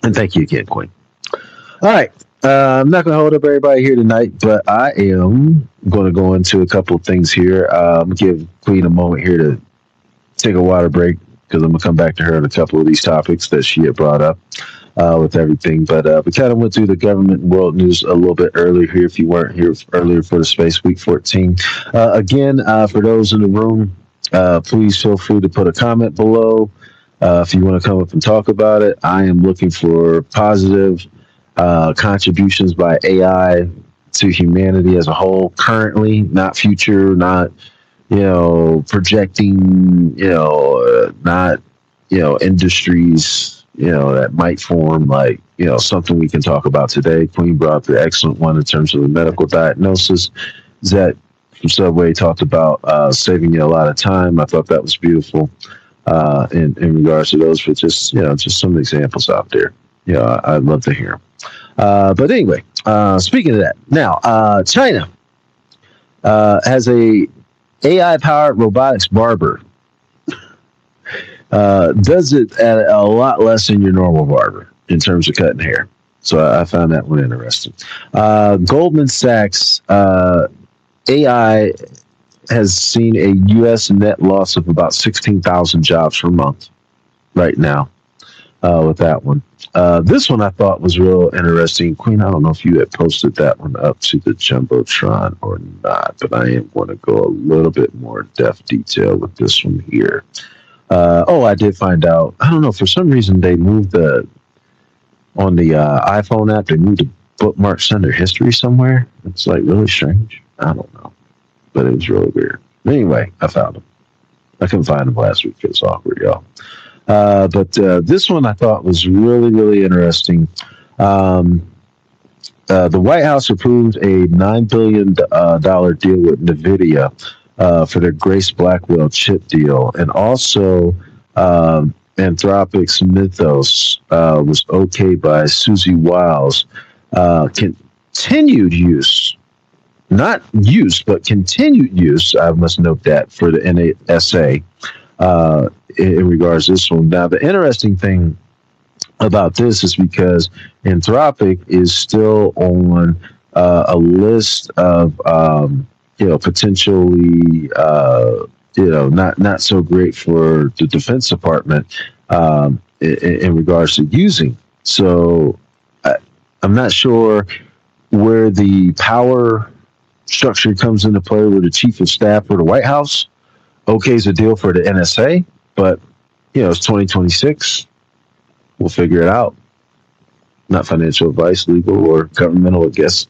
thank you again, Queen. All right. I'm not going to hold up everybody here tonight, but I am going to go into a couple of things here. I'm going to give Queen a moment here to take a water break because I'm going to come back to her on a couple of these topics that she had brought up with everything. But we kind of went through the government and world news a little bit earlier here if you weren't here earlier for the Space Week 14. Again, for those in the room, please feel free to put a comment below. If you want to come up and talk about it, I am looking for positive contributions by AI to humanity as a whole currently, not future, not, projecting, not, industries, that might form like, something we can talk about today. Queen brought up the excellent one in terms of the medical diagnosis. Zach from Subway talked about saving you a lot of time. I thought that was beautiful. In regards to those, but just some examples out there. I'd love to hear. But anyway, speaking of that, now China has a AI-powered robotics barber. Does it at a lot less than your normal barber in terms of cutting hair. So I found that one interesting. Goldman Sachs AI has seen a U.S. net loss of about 16,000 jobs per month right now with that one. This one I thought was real interesting. Queen, I don't know if you had posted that one up to the Jumbotron or not, but I am going to go a little bit more depth detail with this one here. I did find out. I don't know, for some reason they moved on the iPhone app, they moved the bookmarks under history somewhere. It's like really strange. I don't know. But it was really weird. Anyway, I found them. I couldn't find them last week. It was awkward, y'all. But this one I thought was really, really interesting. The White House approved a $9 billion deal with NVIDIA for their Grace Blackwell chip deal. And also Anthropic's Mythos was okayed by Susie Wiles. Continued use. Not use, but continued use, I must note that, for the NASA in regards to this one. Now, the interesting thing about this is because Anthropic is still on a list of, potentially, not so great for the Defense Department in regards to using. So I'm not sure where the power structure comes into play with the chief of staff for the White House. Okay, is a deal for the NSA, but it's 2026. We'll figure it out. Not financial advice, legal or governmental, I guess,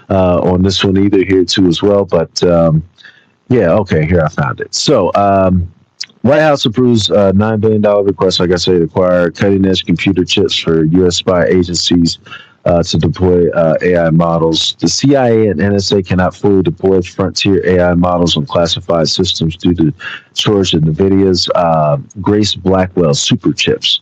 on this one either here too as well. But okay, here I found it. So White House approves a $9 billion request, like I say, to acquire cutting edge computer chips for U.S. spy agencies to deploy AI models. The CIA and NSA cannot fully deploy frontier AI models on classified systems due to shortage of NVIDIA's Grace Blackwell super chips.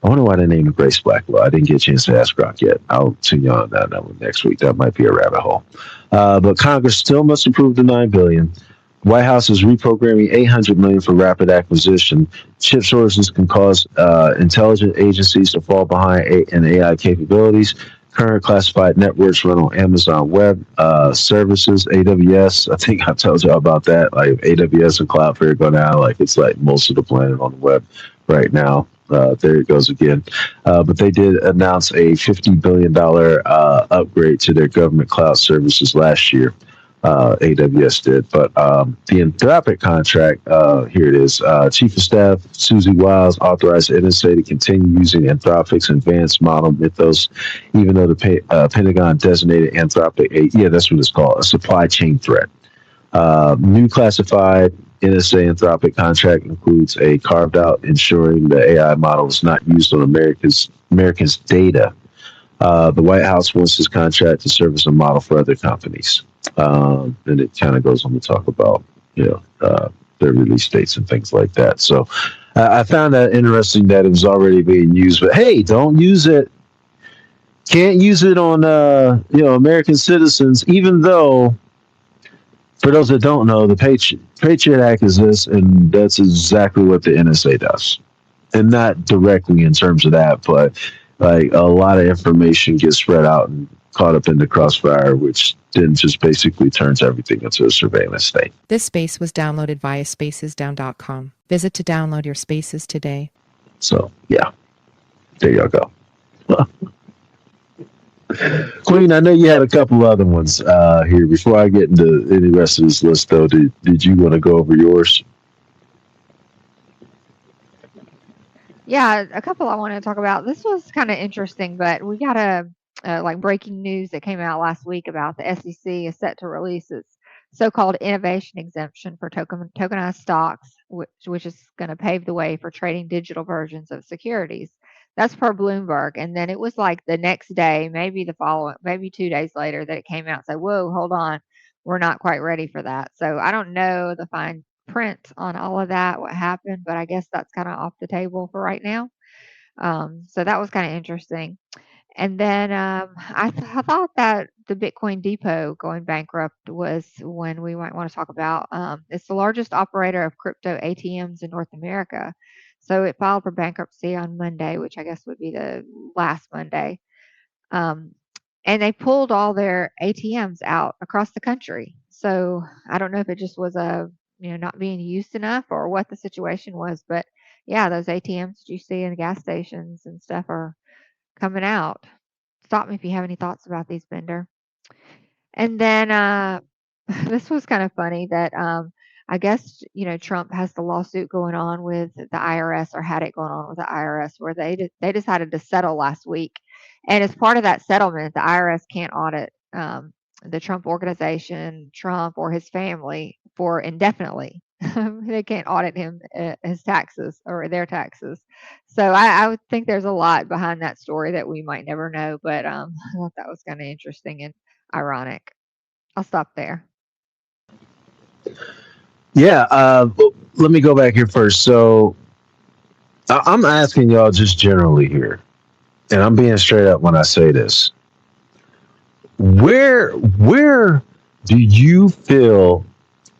I wonder why they named it Grace Blackwell. I didn't get a chance to ask Grok yet. I'll tune you on that one next week. That might be a rabbit hole. But Congress still must approve the $9 billion White House is reprogramming $800 million for rapid acquisition. Chip shortages can cause intelligence agencies to fall behind in AI capabilities. Current classified networks run on Amazon Web Services, AWS. I think I've told y'all about that. Like AWS and Cloudflare go down, like it's like most of the planet on the web right now. There it goes again. But they did announce a $50 billion upgrade to their government cloud services last year. AWS did. But the Anthropic contract, here it is. Chief of Staff Susie Wiles authorized NSA to continue using Anthropic's advanced model Mythos, even though the Pentagon designated Anthropic that's what it's called, a supply chain threat. New classified NSA Anthropic contract includes a carved out ensuring the AI model is not used on Americans' data. The White House wants this contract to serve as a model for other companies. And it kind of goes on to talk about, their release dates and things like that. So I found that interesting that it was already being used, but hey, don't use it. Can't use it on, American citizens, even though, for those that don't know, the Patriot Act exists, and that's exactly what the NSA does. And not directly in terms of that, but like a lot of information gets spread out and caught up in the crossfire, which then just basically turns everything into a surveillance state. This space was downloaded via spacesdown.com. Visit to download your spaces today. So, yeah, there y'all go. Queen, I know you had a couple other ones here. Before I get into any rest of this list, though, did you want to go over yours? Yeah, a couple I want to talk about. This was kind of interesting, but we got a like breaking news that came out last week about the SEC is set to release its so-called innovation exemption for tokenized stocks, which is going to pave the way for trading digital versions of securities. That's per Bloomberg. And then it was like the next day, maybe 2 days later, that it came out and said, whoa, hold on, we're not quite ready for that. So I don't know the fine print on all of that, what happened, but I guess that's kind of off the table for right now. So that was kind of interesting. And then I thought that the Bitcoin Depot going bankrupt was one we might want to talk about. It's the largest operator of crypto ATMs in North America. So it filed for bankruptcy on Monday, which I guess would be the last Monday. And they pulled all their ATMs out across the country. So I don't know if it just was not being used enough or what the situation was. But yeah, those ATMs that you see in the gas stations and stuff are coming out. Stop me if you have any thoughts about these, Bender. And then this was kind of funny that I guess Trump has the lawsuit going on with the IRS, or had it going on with the IRS, where they decided to settle last week. And as part of that settlement, the IRS can't audit the Trump organization, Trump, or his family for indefinitely. They can't audit him, his taxes or their taxes. So I would think there's a lot behind that story that we might never know. But I thought that was kind of interesting and ironic. I'll stop there. Yeah, let me go back here first. So I'm asking y'all just generally here, and I'm being straight up when I say this. Where do you feel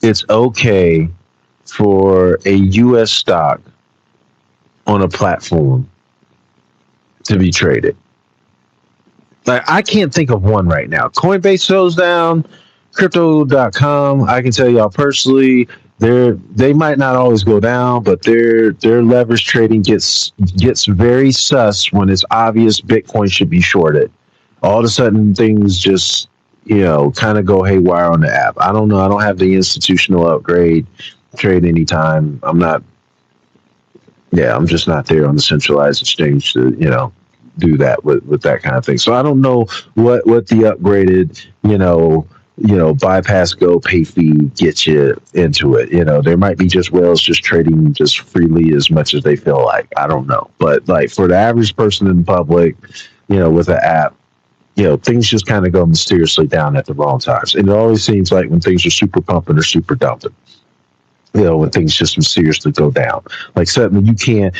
it's okay for a U.S. stock on a platform to be traded? Like, I can't think of one right now. Coinbase goes down, Crypto.com. I can tell y'all personally, they might not always go down, but their leverage trading gets very sus when it's obvious Bitcoin should be shorted. All of a sudden, things just kind of go haywire on the app. I don't know. I don't have the institutional upgrade trade anytime. I'm just not there on the centralized exchange to do that with that kind of thing. So I don't know what the upgraded bypass go pay fee gets you into it. There might be just whales just trading just freely as much as they feel like. I don't know. But like for the average person in public, with an app, things just kind of go mysteriously down at the wrong times. And it always seems like when things are super pumping or super dumping, when things just mysteriously go down. Like suddenly you can't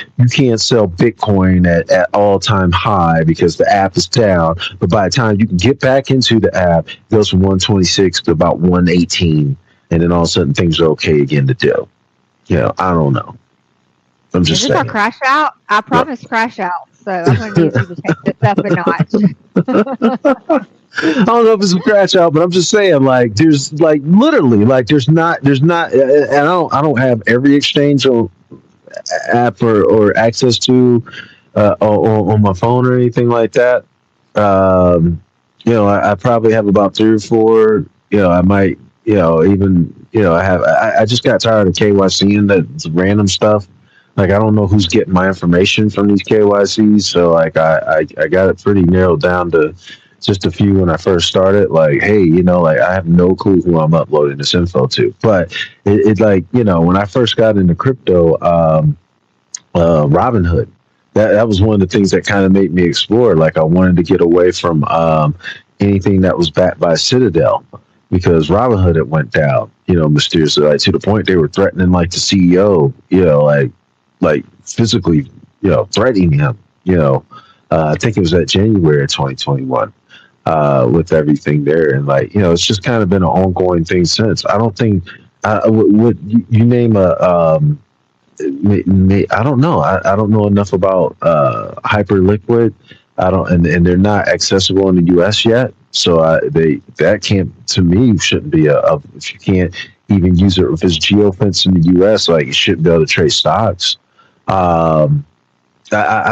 sell Bitcoin at all-time high because the app is down. But by the time you can get back into the app, it goes from 126 to about 118. And and then all of a sudden things are okay again to do. I don't know. I'm Is just this our saying. crash out? I Yep. promised crash out, so I'm going to need you to take this up a notch. I don't know if it's a crash out, but I'm just saying, like, there's like literally, like, there's not, and I don't have every exchange or app or access to on my phone or anything like that. Um, I probably have about three or four. I might, even, I just got tired of KYCing that random stuff. Like, I don't know who's getting my information from these KYCs. So, like, I got it pretty narrowed down to just a few when I first started. Like, hey, like, I have no clue who I'm uploading this info to. But it like, when I first got into crypto, Robinhood. That was one of the things that kind of made me explore. Like, I wanted to get away from anything that was backed by Citadel because Robinhood had went down, mysteriously, like to the point they were threatening like the CEO, like physically, threatening him. I think it was at January 2021 with everything there, and like it's just kind of been an ongoing thing since. I don't think would you name a I don't know. I don't know enough about Hyperliquid. I don't, and they're not accessible in the U.S. yet. So that can't to me shouldn't be if you can't even use it if it's geofence in the U.S. Like you shouldn't be able to trade stocks. I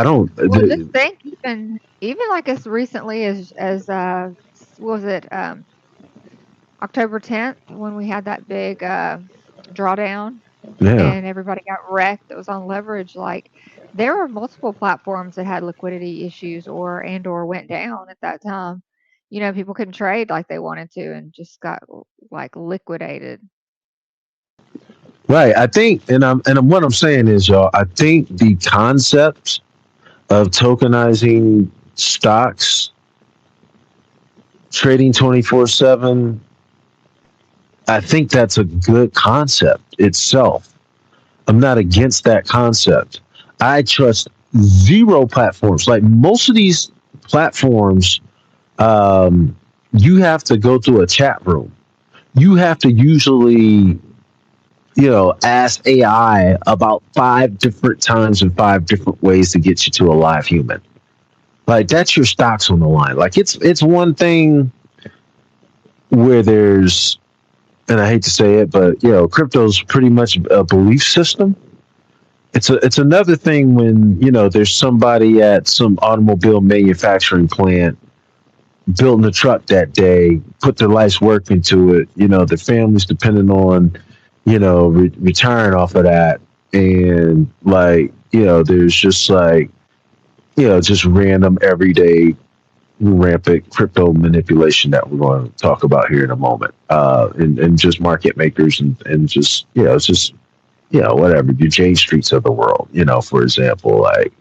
don't. Well, just think, even like as recently as what was it, October 10th, when we had that big drawdown Yeah. and everybody got wrecked that was on leverage. Like, there were multiple platforms that had liquidity issues or went down at that time. People couldn't trade like they wanted to and just got like liquidated. Right. I think, what I'm saying is, y'all. I think the concept of tokenizing stocks, trading 24/7. I think that's a good concept itself. I'm not against that concept. I trust zero platforms. Like most of these platforms, um, you have to go through a chat room. You have to usually, ask AI about 5 different times in 5 different ways to get you to a live human. Like that's your stocks on the line. Like it's one thing where there's, and I hate to say it, but crypto's pretty much a belief system. It's another thing when there's somebody at some automobile manufacturing plant building a truck that day, put their life's work into it. Their family's depending on retiring off of that, and like there's just like just random everyday rampant crypto manipulation that we're going to talk about here in a moment, and just market makers and just it's just whatever your Jane Streets of the world, for example, like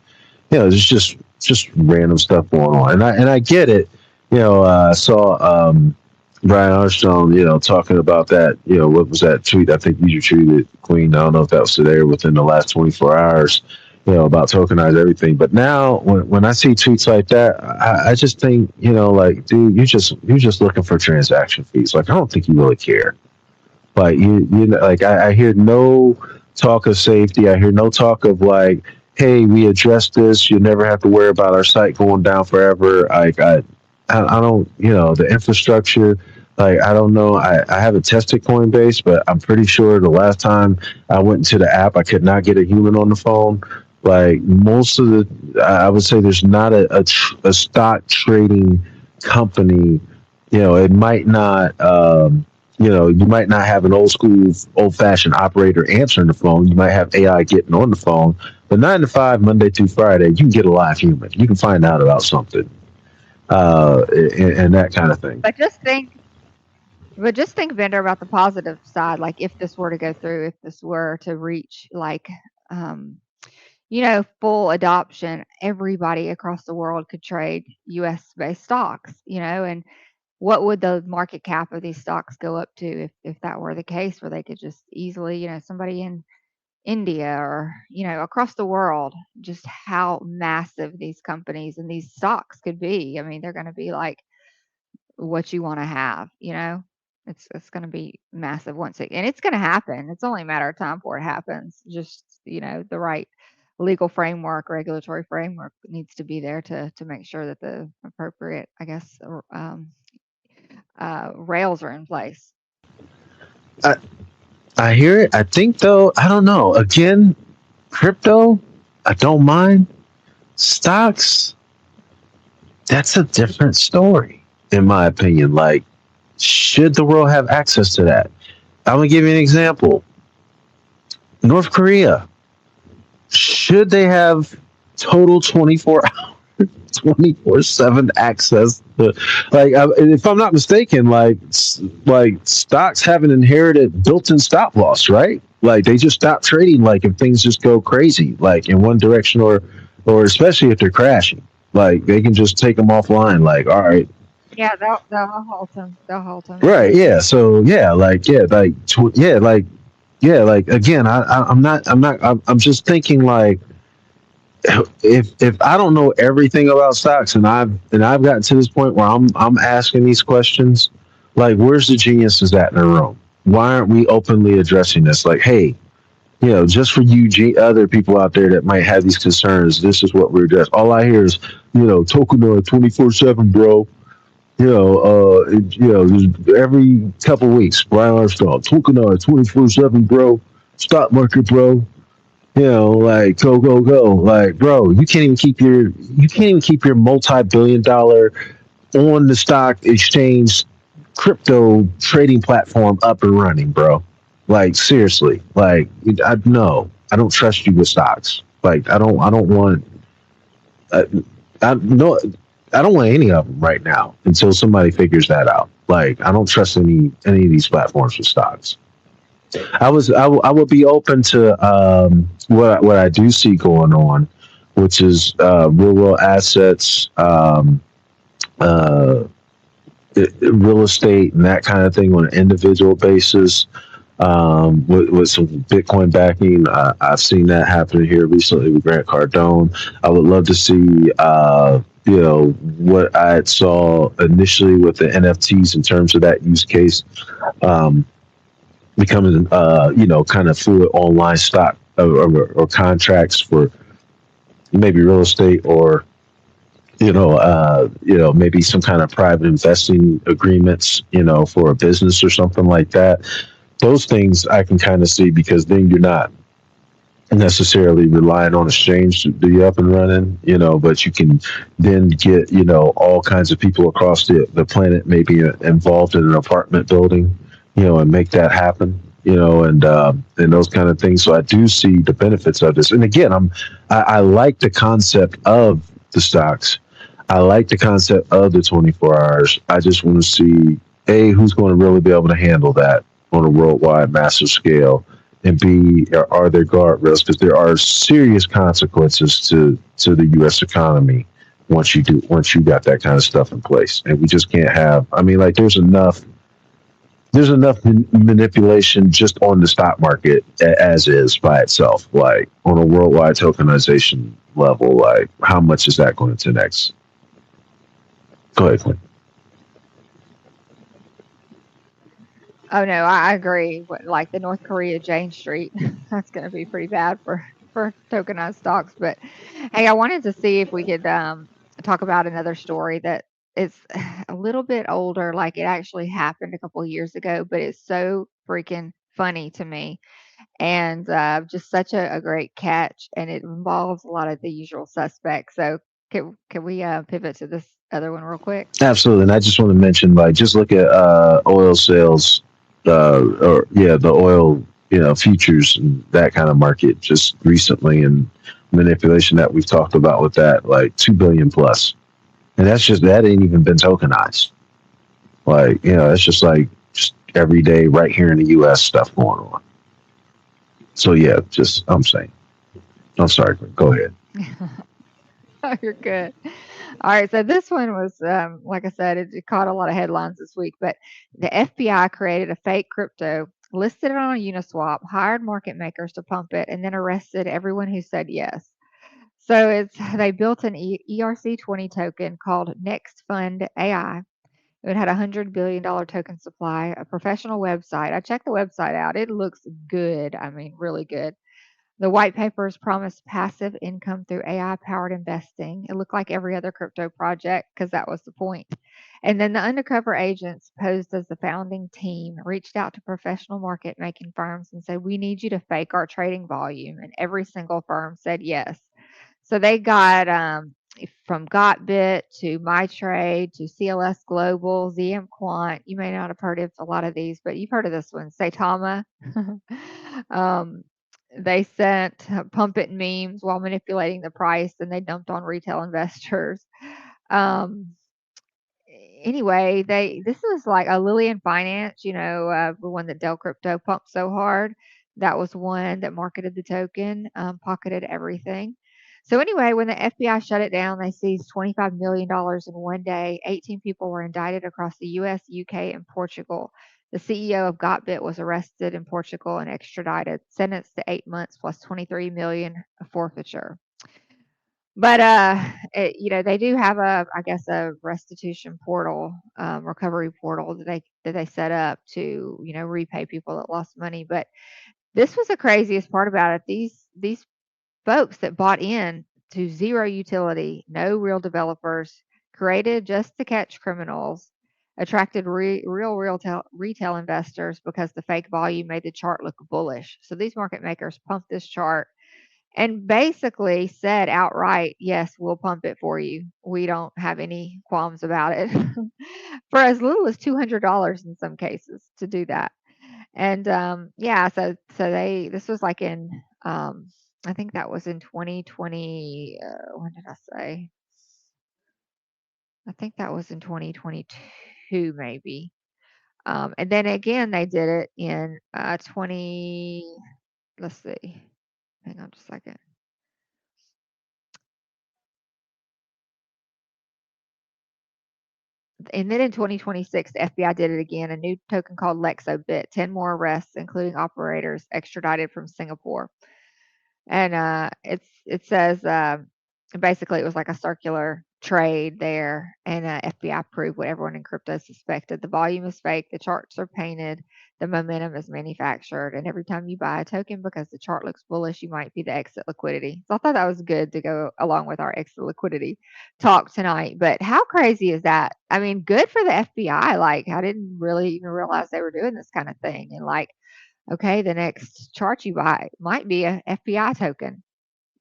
there's just random stuff going on, and I get it. I saw Brian Armstrong, talking about that. What was that tweet? I think you tweeted, Queen. I don't know if that was today or within the last 24 hours. About tokenize everything. But now, when I see tweets like that, I just think, like, dude, you're just looking for transaction fees. Like, I don't think you really care. Like, like, I hear no talk of safety. I hear no talk of like, hey, we addressed this. You'll never have to worry about our site going down forever. Like, I don't, the infrastructure. Like, I don't know. I haven't tested Coinbase, but I'm pretty sure the last time I went into the app, I could not get a human on the phone. Like most of I would say there's not a stock trading company. It might not. You might not have an old fashioned operator answering the phone. You might have AI getting on the phone. But 9 to 5, Monday through Friday, you can get a live human. You can find out about something, and that kind of thing. But just think, Vendor, about the positive side. Like, if this were to go through, if this were to reach like full adoption, everybody across the world could trade US based stocks, and what would the market cap of these stocks go up to if that were the case, where they could just easily, somebody in India or, across the world, just how massive these companies and these stocks could be. I mean, they're going to be like what you want to have. It's going to be massive once it, and it's going to happen. It's only a matter of time before it happens. Just the right legal framework, regulatory framework needs to be there to make sure that the appropriate, I guess, rails are in place. I, I hear it. I think though, I don't know. Again, crypto, I don't mind. Stocks, that's a different story, in my opinion. Like, should the world have access to that? I'm gonna give you an example. North Korea, should they have total 24/7 access to, like, if I'm not mistaken, like stocks have an inherited built-in stop loss, right? Like they just stop trading like if things just go crazy like in one direction, or especially if they're crashing, like they can just take them offline, like, all right. Yeah, they'll halt them. They'll halt them. Right, yeah, so yeah, like again, I'm just thinking like, if I don't know everything about stocks, and I've gotten to this point where I'm asking these questions, like where's the geniuses at in the room? Why aren't we openly addressing this? Like, hey, just for you other people out there that might have these concerns, this is what we're addressing. All I hear is, Tokenor 24/7, bro. Just every couple weeks, Brian Armstrong, Tokenor 24/7, bro. Stock market, bro. Like go go go, like bro, you can't even keep your multi-billion-dollar on the stock exchange crypto trading platform up and running, bro. Like seriously, like I no, I don't trust you with stocks. Like I don't want, I, I no, I don't want any of them right now until somebody figures that out. Like I don't trust any of these platforms with stocks. I would be open to what I do see going on, which is real world assets, uh, real estate, and that kind of thing on an individual basis. With some Bitcoin backing, I've seen that happen here recently with Grant Cardone. I would love to see, what I saw initially with the NFTs in terms of that use case. Um, Becoming kind of fluid online stock, or contracts for maybe real estate, or maybe some kind of private investing agreements, for a business or something like that. Those things I can kind of see, because then you're not necessarily relying on exchange to be up and running, but you can then get, all kinds of people across the planet maybe involved in an apartment building, and make that happen, and those kind of things. So I do see the benefits of this. And again, I like the concept of the stocks. I like the concept of the 24 hours. I just want to see, A, who's going to really be able to handle that on a worldwide massive scale, and B, are there guardrails? Because there are serious consequences to the U.S. economy once you got that kind of stuff in place, and we just can't have. I mean, like there's enough manipulation just on the stock market as is by itself. Like on a worldwide tokenization level, like how much is that going to next? Go ahead, Clint. Oh no, I agree. Like the North Korea Jane Street, that's going to be pretty bad for tokenized stocks. But hey, I wanted to see if we could talk about another story that is a little bit older. Like it actually happened a couple of years ago, but it's so freaking funny to me, and just such a great catch. And it involves a lot of the usual suspects. So can we pivot to this other one real quick? Absolutely. And I just want to mention, like, just look at oil sales, or yeah, the oil, futures and that kind of market just recently, and manipulation that we've talked about with that, like 2 billion plus, and that ain't even been tokenized. Like, it's just like just every day right here in the U.S. stuff going on. So yeah, just I'm saying. I'm sorry. Go ahead. Oh, you're good. All right, so this one was, like I said, it caught a lot of headlines this week. But the FBI created a fake crypto, listed it on Uniswap, hired market makers to pump it, and then arrested everyone who said yes. So they built an ERC20 token called Next Fund AI, It had $100 billion token supply, a professional website. I checked the website out. It looks good. I mean, really good. The white papers promised passive income through AI-powered investing. It looked like every other crypto project because that was the point. And then the undercover agents posed as the founding team reached out to professional market making firms and said, "We need you to fake our trading volume." And every single firm said yes. So they got from Gotbit to MyTrade to CLS Global, ZM Quant. You may not have heard of a lot of these, but you've heard of this one, Saitama. um, they sent pump it memes while manipulating the price, and they dumped on retail investors. Um, anyway, this is like a Lillian Finance, the one that Dell Crypto pumped so hard. That was one that marketed the token, pocketed everything. So anyway, when the FBI shut it down, they seized $25 million in one day. 18 people were indicted across the US, UK, and Portugal. The CEO of Gotbit was arrested in Portugal and extradited, sentenced to 8 months plus 23 million forfeiture. But they do have I guess a restitution portal, recovery portal that they set up to, repay people that lost money. But this was the craziest part about it. These folks that bought in to zero utility, no real developers, created just to catch criminals, attracted real retail investors because the fake volume made the chart look bullish. So these market makers pumped this chart and basically said outright, "Yes, we'll pump it for you. We don't have any qualms about it." For as little as $200 in some cases to do that. And so this was like in I think that was in 2020. When did I say? I think that was in 2022, maybe. And then again, they did it in 20. Let's see. Hang on just a second. And then in 2026, the FBI did it again, a new token called LexoBit, 10 more arrests, including operators extradited from Singapore. And it says basically it was like a circular trade there, and FBI proved what everyone in crypto suspected. The volume is fake, the charts are painted, the momentum is manufactured, and every time you buy a token because the chart looks bullish, you might be the exit liquidity. So I thought that was good to go along with our exit liquidity talk tonight. But how crazy is that? I mean, good for the FBI. Like, I didn't really even realize they were doing this kind of thing. And like, okay, the next chart you buy might be a FBI token.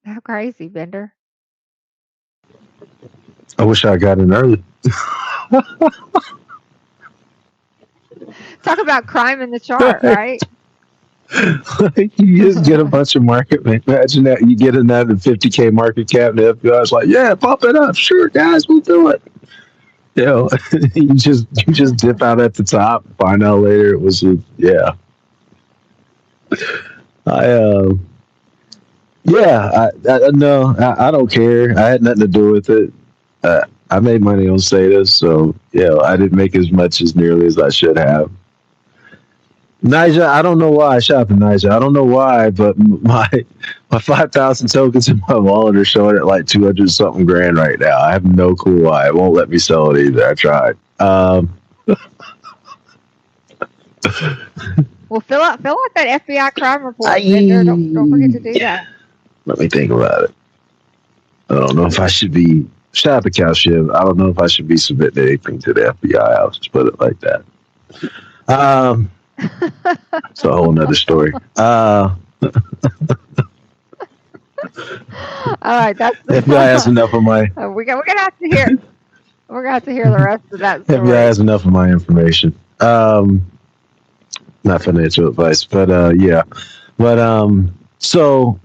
How crazy, Bender. I wish I got in early. Talk about crime in the chart, right? You just get a bunch of market. Imagine that you get another 50K market cap, and the FBI's like, "Yeah, pump it up, sure, guys, we'll do it." You just dip out at the top. Find out later it was yeah. I no, I don't care. I had nothing to do with it. I made money on Seda, so I didn't make as much as nearly as I should have. Niger, I don't know why I shop in Niger. I don't know why, but my 5,000 tokens in my wallet are showing at like 200 something grand right now. I have no clue why. It won't let me sell it either. I tried. Well, fill out that FBI crime report. Bender. Don't forget to do that. Let me think about it. I don't know if I should be. Shout out to Cal Shiv. I don't know if I should be submitting anything to the FBI. I'll just put it like that. It's a whole nother story. All right, that's FBI has enough of my. We're gonna have to hear. We're gonna have to hear the rest of that story. FBI has enough of my information. Not financial advice, but yeah. But so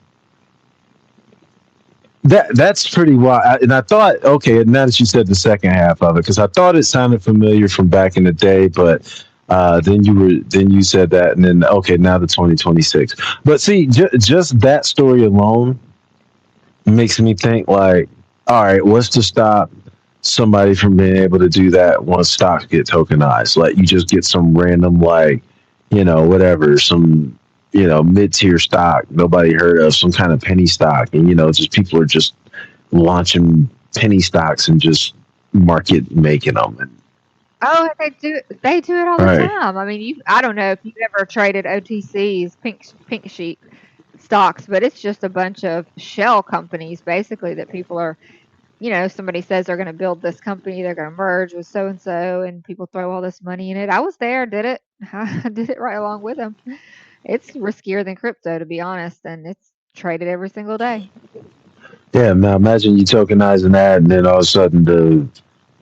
that's pretty wild. And I thought, okay, now that you said the second half of it, because I thought it sounded familiar from back in the day, but then you said that, and then okay, now the 2026. But see, just that story alone makes me think like, all right, what's to stop somebody from being able to do that once stocks get tokenized? Like you just get some random like, whatever, some mid-tier stock nobody heard of, some kind of penny stock, and just people are just launching penny stocks and just market making them. And Oh, they do. They do it all the Right. time. I mean, I don't know if you've ever traded OTCs, pink sheet stocks, but it's just a bunch of shell companies basically that people are. Somebody says they're going to build this company, they're going to merge with so and so, and people throw all this money in it. I was there, did it. I did it right along with them. It's riskier than crypto, to be honest, and it's traded every single day. Yeah. Now imagine you tokenizing that, and then all of a sudden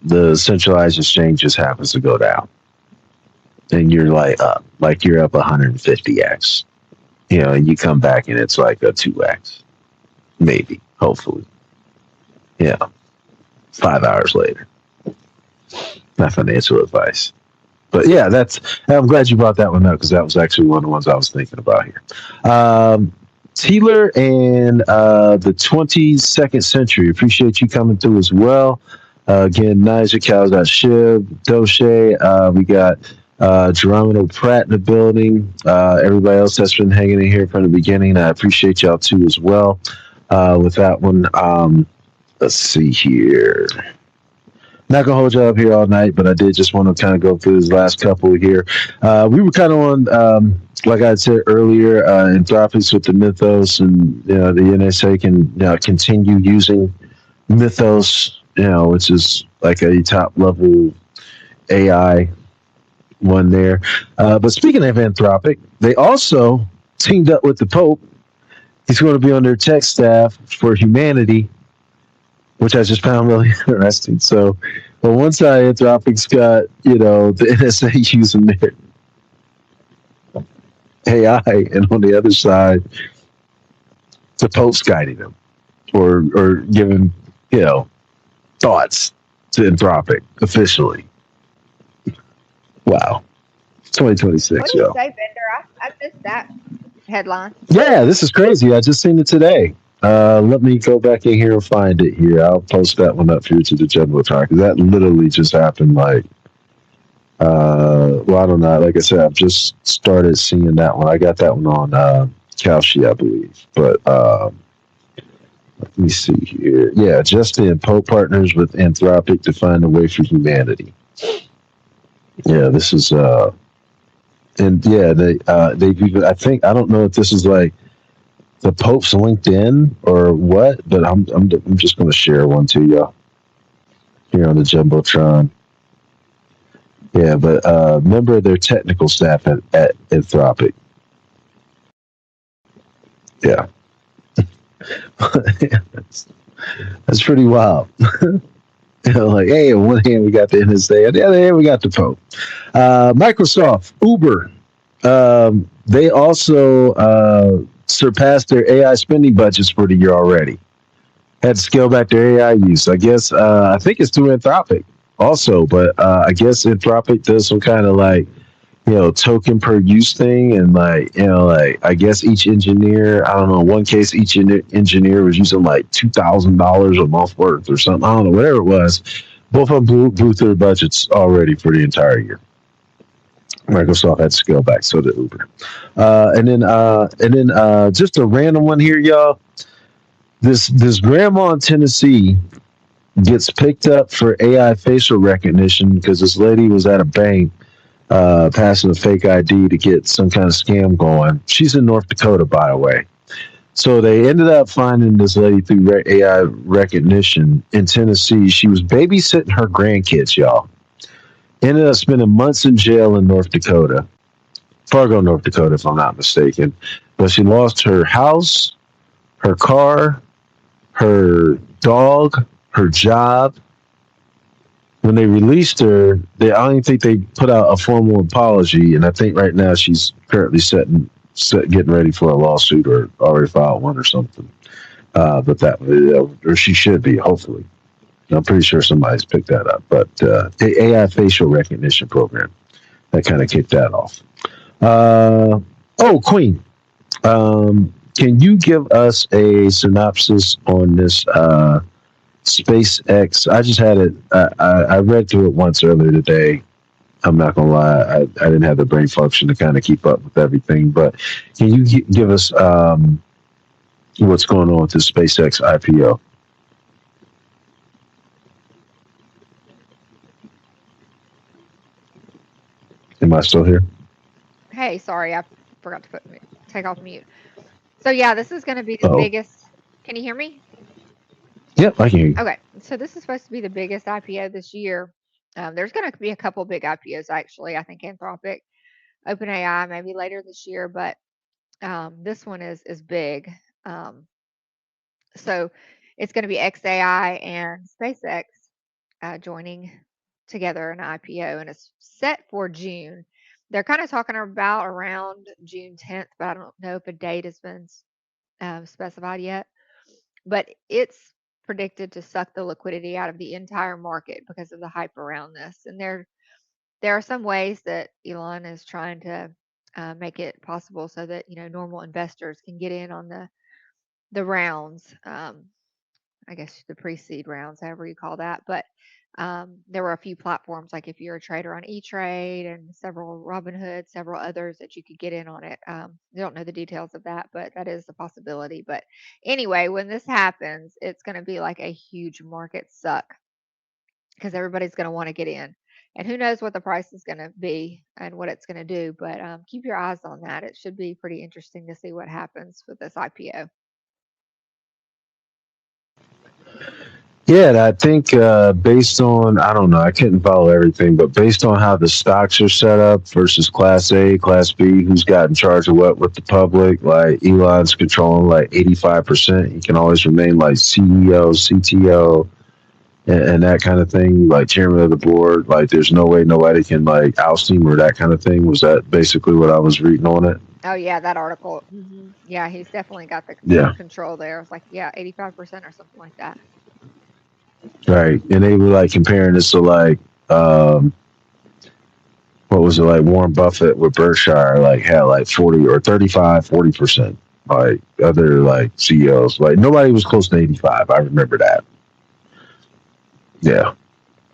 the centralized exchange just happens to go down, and you're you're up 150x. And you come back and it's like a 2x, maybe, hopefully. Yeah. 5 hours later. Not financial advice. But yeah, I'm glad you brought that one up because that was actually one of the ones I was thinking about here. Teeler and the 22nd Century. Appreciate you coming through as well. Again, Niger, Cows.Shib, Doche. We got Geronimo Pratt in the building. Everybody else that's been hanging in here from the beginning. I appreciate y'all too as well. With that one, let's see here. Not gonna hold you up here all night, but I did just want to kind of go through this last couple here. We were kind of on, like I said earlier, Anthropics with the Mythos, and the NSA can continue using Mythos, which is like a top level AI one there. But speaking of Anthropic, they also teamed up with the Pope. He's going to be on their tech staff for humanity, which I just found really interesting. So, on one side, Anthropic's got, the NSA using their AI, and on the other side, the Pope's guiding them or giving, thoughts to Anthropic officially. Wow. 2026, What do you yo. say, Bender? I missed that headline. Yeah, this is crazy. I just seen it today. Let me go back in here and find it here. I'll post that one up here to the Jumbotron because that literally just happened I don't know. Like I said, I've just started seeing that one. I got that one on Kalshi, I believe. But let me see here. Yeah, Justin Pope partners with Anthropic to find a way for humanity. Yeah, this is and yeah, they've even, I think, I don't know if this is like the Pope's LinkedIn or what, but I'm just going to share one to y'all here on the Jumbotron. Yeah, but member of their technical staff at Anthropic. Yeah. that's pretty wild. Like, hey, on one hand we got the NSA, on the other hand we got the Pope. Microsoft, Uber, they also surpassed their AI spending budgets for the year already. Had to scale back their AI use. I guess I think it's through Anthropic also, but I guess Anthropic does some kind of token per use thing, and I guess each engineer, I don't know, in one case each engineer was using like $2,000 a month worth or something. I don't know, whatever it was. Both of them blew through their budgets already for the entire year. Microsoft had to scale back, so did Uber. And then just a random one here, y'all. This grandma in Tennessee gets picked up for AI facial recognition because this lady was at a bank passing a fake ID to get some kind of scam going. She's in North Dakota, by the way. So they ended up finding this lady through AI recognition in Tennessee. She was babysitting her grandkids, y'all. Ended up spending months in jail in North Dakota, Fargo, North Dakota, if I'm not mistaken. But she lost her house, her car, her dog, her job. When they released her, I don't even think they put out a formal apology. And I think right now she's currently getting ready for a lawsuit or already filed one or something. But or she should be, hopefully. I'm pretty sure somebody's picked that up. But the AI facial recognition program, that kind of kicked that off. Queen, can you give us a synopsis on this SpaceX? I just had it. I read through it once earlier today. I'm not gonna lie, I didn't have the brain function to kind of keep up with everything. But can you give us what's going on with the SpaceX IPO? Am I still here? Hey, sorry, I forgot to take off mute. So yeah, this is going to be the Oh, biggest. Can you hear me? yep, I can hear you. Okay, so this is supposed to be the biggest IPO this year. There's going to be a couple big IPOs actually. I think Anthropic, OpenAI, maybe later this year, but this one is big. Um, so it's going to be XAI and SpaceX joining together an IPO, and it's set for June. They're kind of talking about around June 10th, but I don't know if a date has been specified yet. But it's predicted to suck the liquidity out of the entire market because of the hype around this. And there are some ways that Elon is trying to make it possible so that normal investors can get in on the rounds. I guess the pre-seed rounds, however you call that. But there were a few platforms, like if you're a trader on E-Trade and several Robinhood, several others that you could get in on it. I don't know the details of that, but that is a possibility. But anyway, when this happens, it's going to be like a huge market suck because everybody's going to want to get in. And who knows what the price is going to be and what it's going to do. But keep your eyes on that. It should be pretty interesting to see what happens with this IPO. Yeah, and I think based on, I don't know, I couldn't follow everything, but based on how the stocks are set up versus Class A, Class B, who's got in charge of what with the public, like Elon's controlling like 85%. He can always remain like CEO, CTO, and that kind of thing, like chairman of the board. Like there's no way nobody can like oust him or that kind of thing. Was that basically what I was reading on it? Oh yeah, that article. Yeah, he's definitely got the Yeah. control there. It's like 85% or something like that. Right. And they were like comparing this to like, what was it, like Warren Buffett with Berkshire, like had like 40 or 35, 40%. Like other like CEOs, like nobody was close to 85. I remember that. Yeah.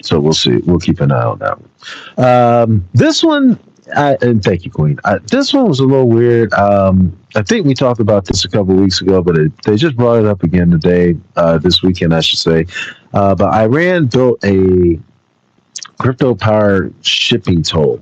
So we'll see. We'll keep an eye on that one. This one, and thank you, Queen. This one was a little weird. I think we talked about this a couple of weeks ago, but they just brought it up again today, this weekend, I should say. But Iran built a crypto-powered shipping toll.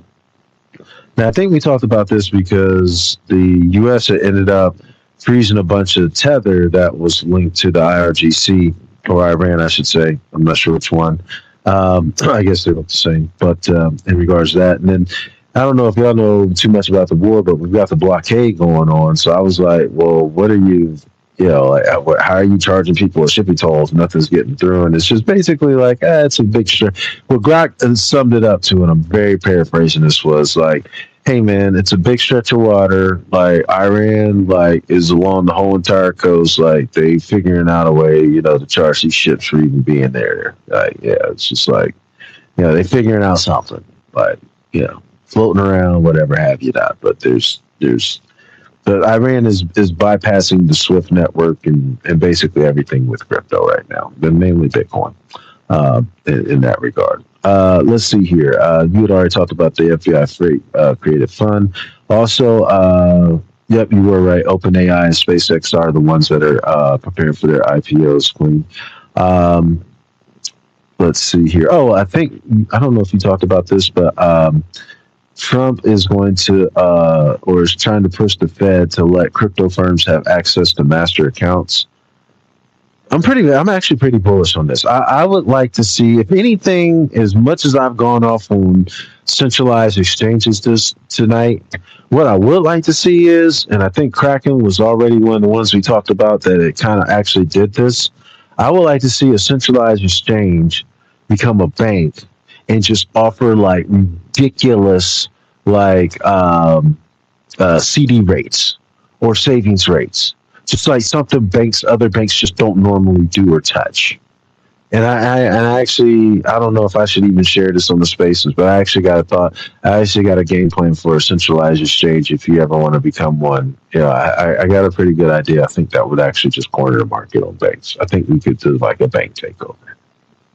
Now, I think we talked about this because the U.S. had ended up freezing a bunch of Tether that was linked to the IRGC, or Iran, I should say. I'm not sure which one. I guess they look the same, but in regards to that. And then I don't know if y'all know too much about the war, but we've got the blockade going on. So I was like, well, what are you, like, how are you charging people a shipping tolls? Nothing's getting through. And it's just basically like, it's a big stretch. What Grok summed it up to, and I'm very paraphrasing this, was like, hey man, it's a big stretch of water. Like Iran, like is along the whole entire coast. Like they figuring out a way, to charge these ships for even being there. Like it's just like, they figuring out something. Like floating around, whatever have you not. But but Iran is bypassing the SWIFT network and basically everything with crypto right now, but mainly Bitcoin in that regard. Let's see here. You had already talked about the FBI Freight Creative Fund. Also, yep, you were right. OpenAI and SpaceX are the ones that are preparing for their IPOs, Queen. Let's see here. Oh, I don't know if you talked about this, but Trump is going to, or is trying to push the Fed to let crypto firms have access to master accounts. I'm actually pretty bullish on this. I would like to see, if anything, as much as I've gone off on centralized exchanges tonight, what I would like to see is, and I think Kraken was already one of the ones we talked about that it kind of actually did this. I would like to see a centralized exchange become a bank and just offer like ridiculous like CD rates or savings rates. Just like something other banks just don't normally do or touch. And I actually, I don't know if I should even share this on the spaces, but I actually got a game plan for a centralized exchange if you ever want to become one. I got a pretty good idea. I think that would actually just corner the market on banks. I think we could do like a bank takeover.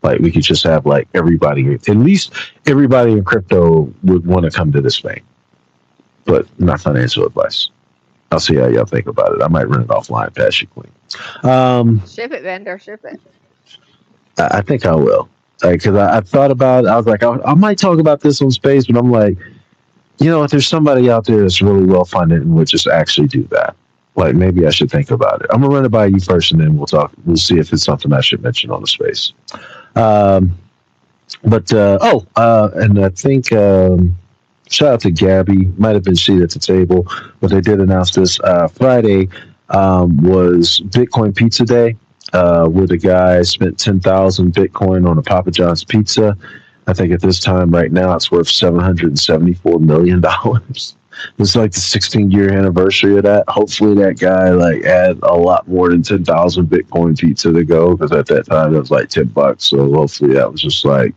Like we could just have like at least everybody in crypto would want to come to this bank, but not financial advice. I'll see how y'all think about it. I might run it offline past you, Queen. Ship it, vendor. Ship it. I think I will. Because I thought about it. I was like, I might talk about this on space, but I'm like, you know, if there's somebody out there that's really well funded and would just actually do that, like maybe I should think about it. I'm gonna run it by you first, and then we'll talk. We'll see if it's something I should mention on the space. Um, and I think shout out to Gabby. Might have been seated at the table, but they did announce this Friday was Bitcoin Pizza Day, where the guy spent 10,000 Bitcoin on a Papa John's pizza. I think at this time right now it's worth $774 million. It's like the 16-year anniversary of that. Hopefully that guy like had a lot more than 10,000 Bitcoin pizza to go, because at that time it was like $10. So hopefully that was just like,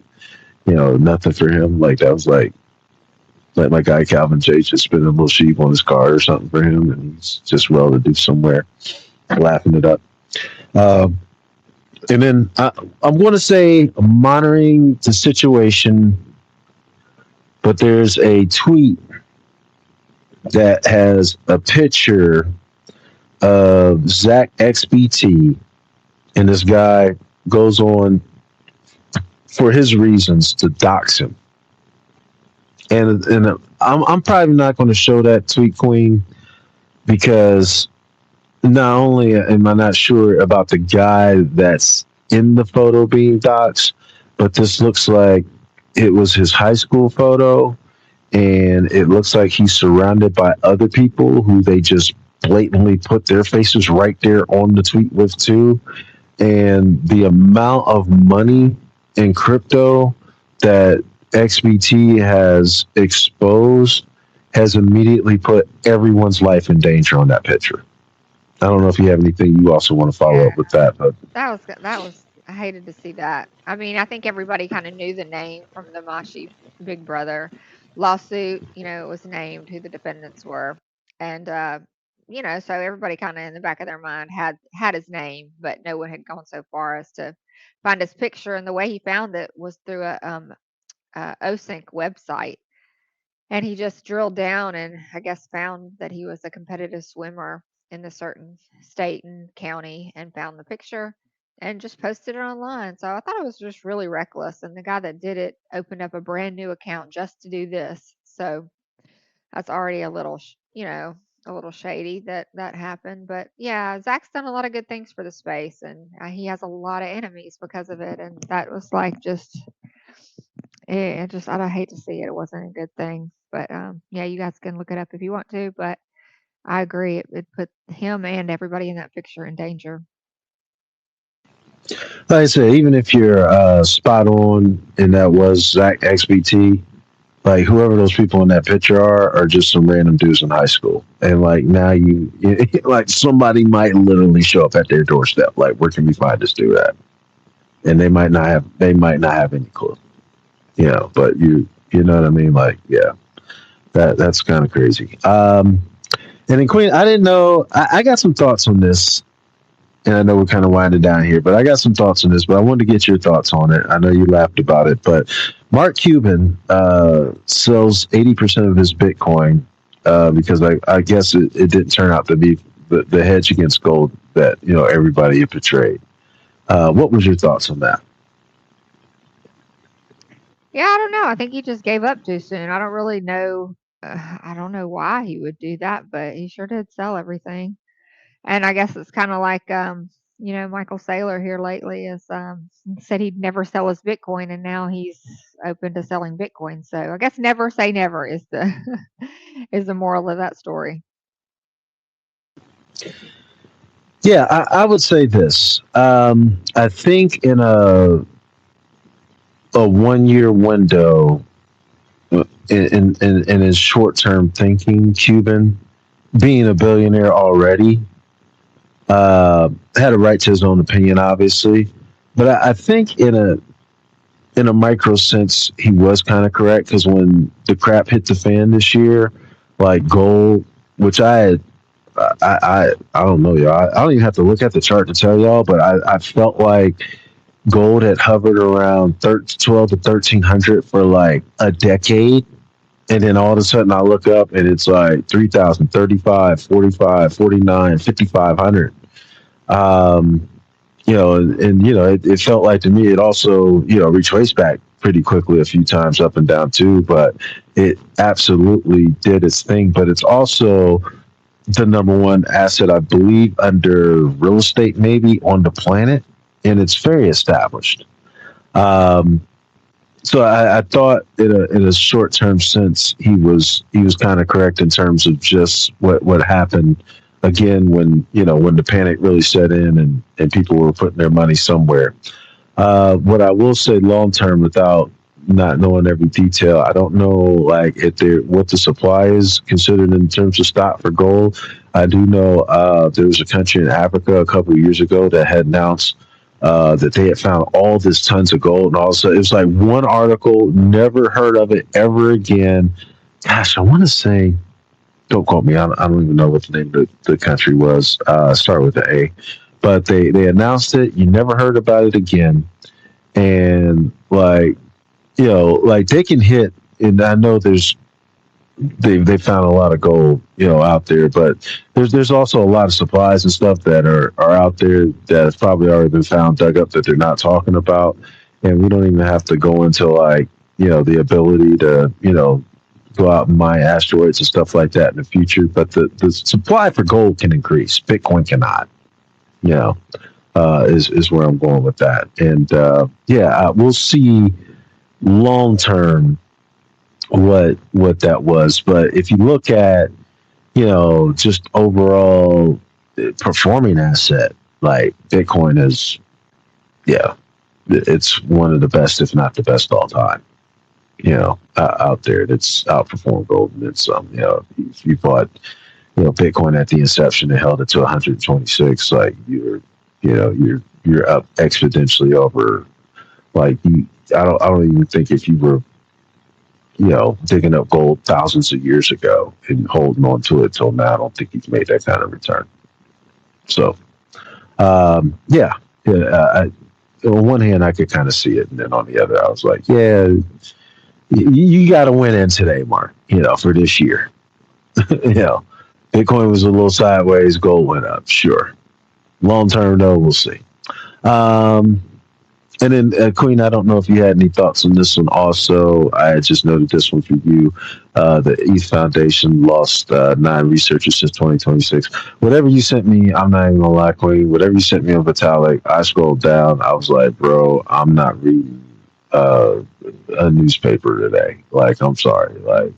you know, nothing for him. Like that was like my guy Calvin J just spending a little sheep on his car or something for him, and he's just well to do somewhere, laughing it up. Um, and then I'm going to say monitoring the situation, but there's a tweet that has a picture of Zach XBT, and this guy goes on for his reasons to dox him. And I'm probably not going to show that tweet, Queen, because not only am I not sure about the guy that's in the photo being doxxed, but this looks like it was his high school photo, and it looks like he's surrounded by other people who they just blatantly put their faces right there on the tweet with too. And the amount of money in crypto that XBT has exposed has immediately put everyone's life in danger on that picture. I don't know if you have anything you also want to follow up with that, but That was I hated to see that. I mean, I think everybody kind of knew the name from the Mashi Big Brother lawsuit. You know, it was named who the defendants were, and you know, so everybody kind of in the back of their mind had his name, but no one had gone so far as to find his picture. And the way he found it was through a OSYNC website, and he just drilled down and I guess found that he was a competitive swimmer in a certain state and county, and found the picture and just posted it online. So I thought it was just really reckless. And the guy that did it opened up a brand new account just to do this. So that's already a little, you know, a little shady that that happened. But yeah, Zach's done a lot of good things for the space, and he has a lot of enemies because of it. And that was like just, it just, I don't hate to see it. It wasn't a good thing. But yeah, you guys can look it up if you want to. But I agree, it put him and everybody in that picture in danger. like I said, even if you're spot on and that was Zach XBT, like whoever those people in that picture are just some random dudes in high school. And like now like somebody might literally show up at their doorstep. Like, where can we find this dude at? And they might not have any clue. You know, but you know what I mean? Like, yeah, that's kind of crazy. And then Queen, I didn't know. I got some thoughts on this, and I know we're kind of winding down here, but I got some thoughts on this. But I wanted to get your thoughts on it. I know you laughed about it, but Mark Cuban sells 80% of his Bitcoin because I guess it didn't turn out to be the hedge against gold that everybody had portrayed. What was your thoughts on that? Yeah, I don't know. I think he just gave up too soon. I don't really know. I don't know why he would do that, but he sure did sell everything. And I guess it's kind of like, you know, Michael Saylor here lately is said he'd never sell his Bitcoin, and now he's open to selling Bitcoin. So I guess never say never is the is the moral of that story. Yeah, I would say this. I think in a 1-year window, in his short-term thinking, Cuban, being a billionaire already, had a right to his own opinion, obviously. But I think in a micro sense, he was kind of correct, because when the crap hit the fan this year, like gold, which I don't know, y'all. I don't even have to look at the chart to tell y'all, but I felt like gold had hovered around 12 to 1300 for like a decade. And then all of a sudden I look up and it's like 3,000, 35, 45, 49, 5,500. It felt like to me it also, retraced back pretty quickly a few times up and down too, but it absolutely did its thing. But it's also the number one asset, I believe, under real estate, maybe on the planet, and it's very established. Um, so I thought in a short term sense he was kind of correct in terms of just what happened again when when the panic really set in and people were putting their money somewhere. What I will say long term, without not knowing every detail, I don't know like if there what the supply is considered in terms of stock for gold. I do know there was a country in Africa a couple of years ago that had announced that they had found all this tons of gold, and also it was like one article, never heard of it ever again. Gosh, I want to say, don't quote me. I don't even know what the name of the country was. Start with the A, but they announced it. You never heard about it again, and like like they can hit. And I know they found a lot of gold, out there, but there's also a lot of supplies and stuff that are out there that has probably already been found, dug up that they're not talking about, and we don't even have to go into like the ability to go out and mine asteroids and stuff like that in the future. But the supply for gold can increase. Bitcoin cannot. You know, is where I'm going with that, and we'll see long term what that was. But if you look at just overall performing asset, like Bitcoin is, yeah, it's one of the best, if not the best all time. Out there, it's outperformed gold and then some. If you bought Bitcoin at the inception and held it to 126, like you're up exponentially over. Like I don't even think if you were digging up gold thousands of years ago and holding on to it till now, I don't think you've made that kind of return. So, on one hand, I could kind of see it, and then on the other, I was like, yeah, you got to win in today, Mark. For this year, Bitcoin was a little sideways, gold went up, sure. Long term, though, we'll see. Um, And then, Queen, I don't know if you had any thoughts on this one. Also, I just noted this one for you. The ETH Foundation lost 9 researchers since 2026. Whatever you sent me, I'm not even gonna lie, Queen. Whatever you sent me on Vitalik, I scrolled down. I was like, bro, I'm not reading uh, a newspaper today. Like, I'm sorry. Like,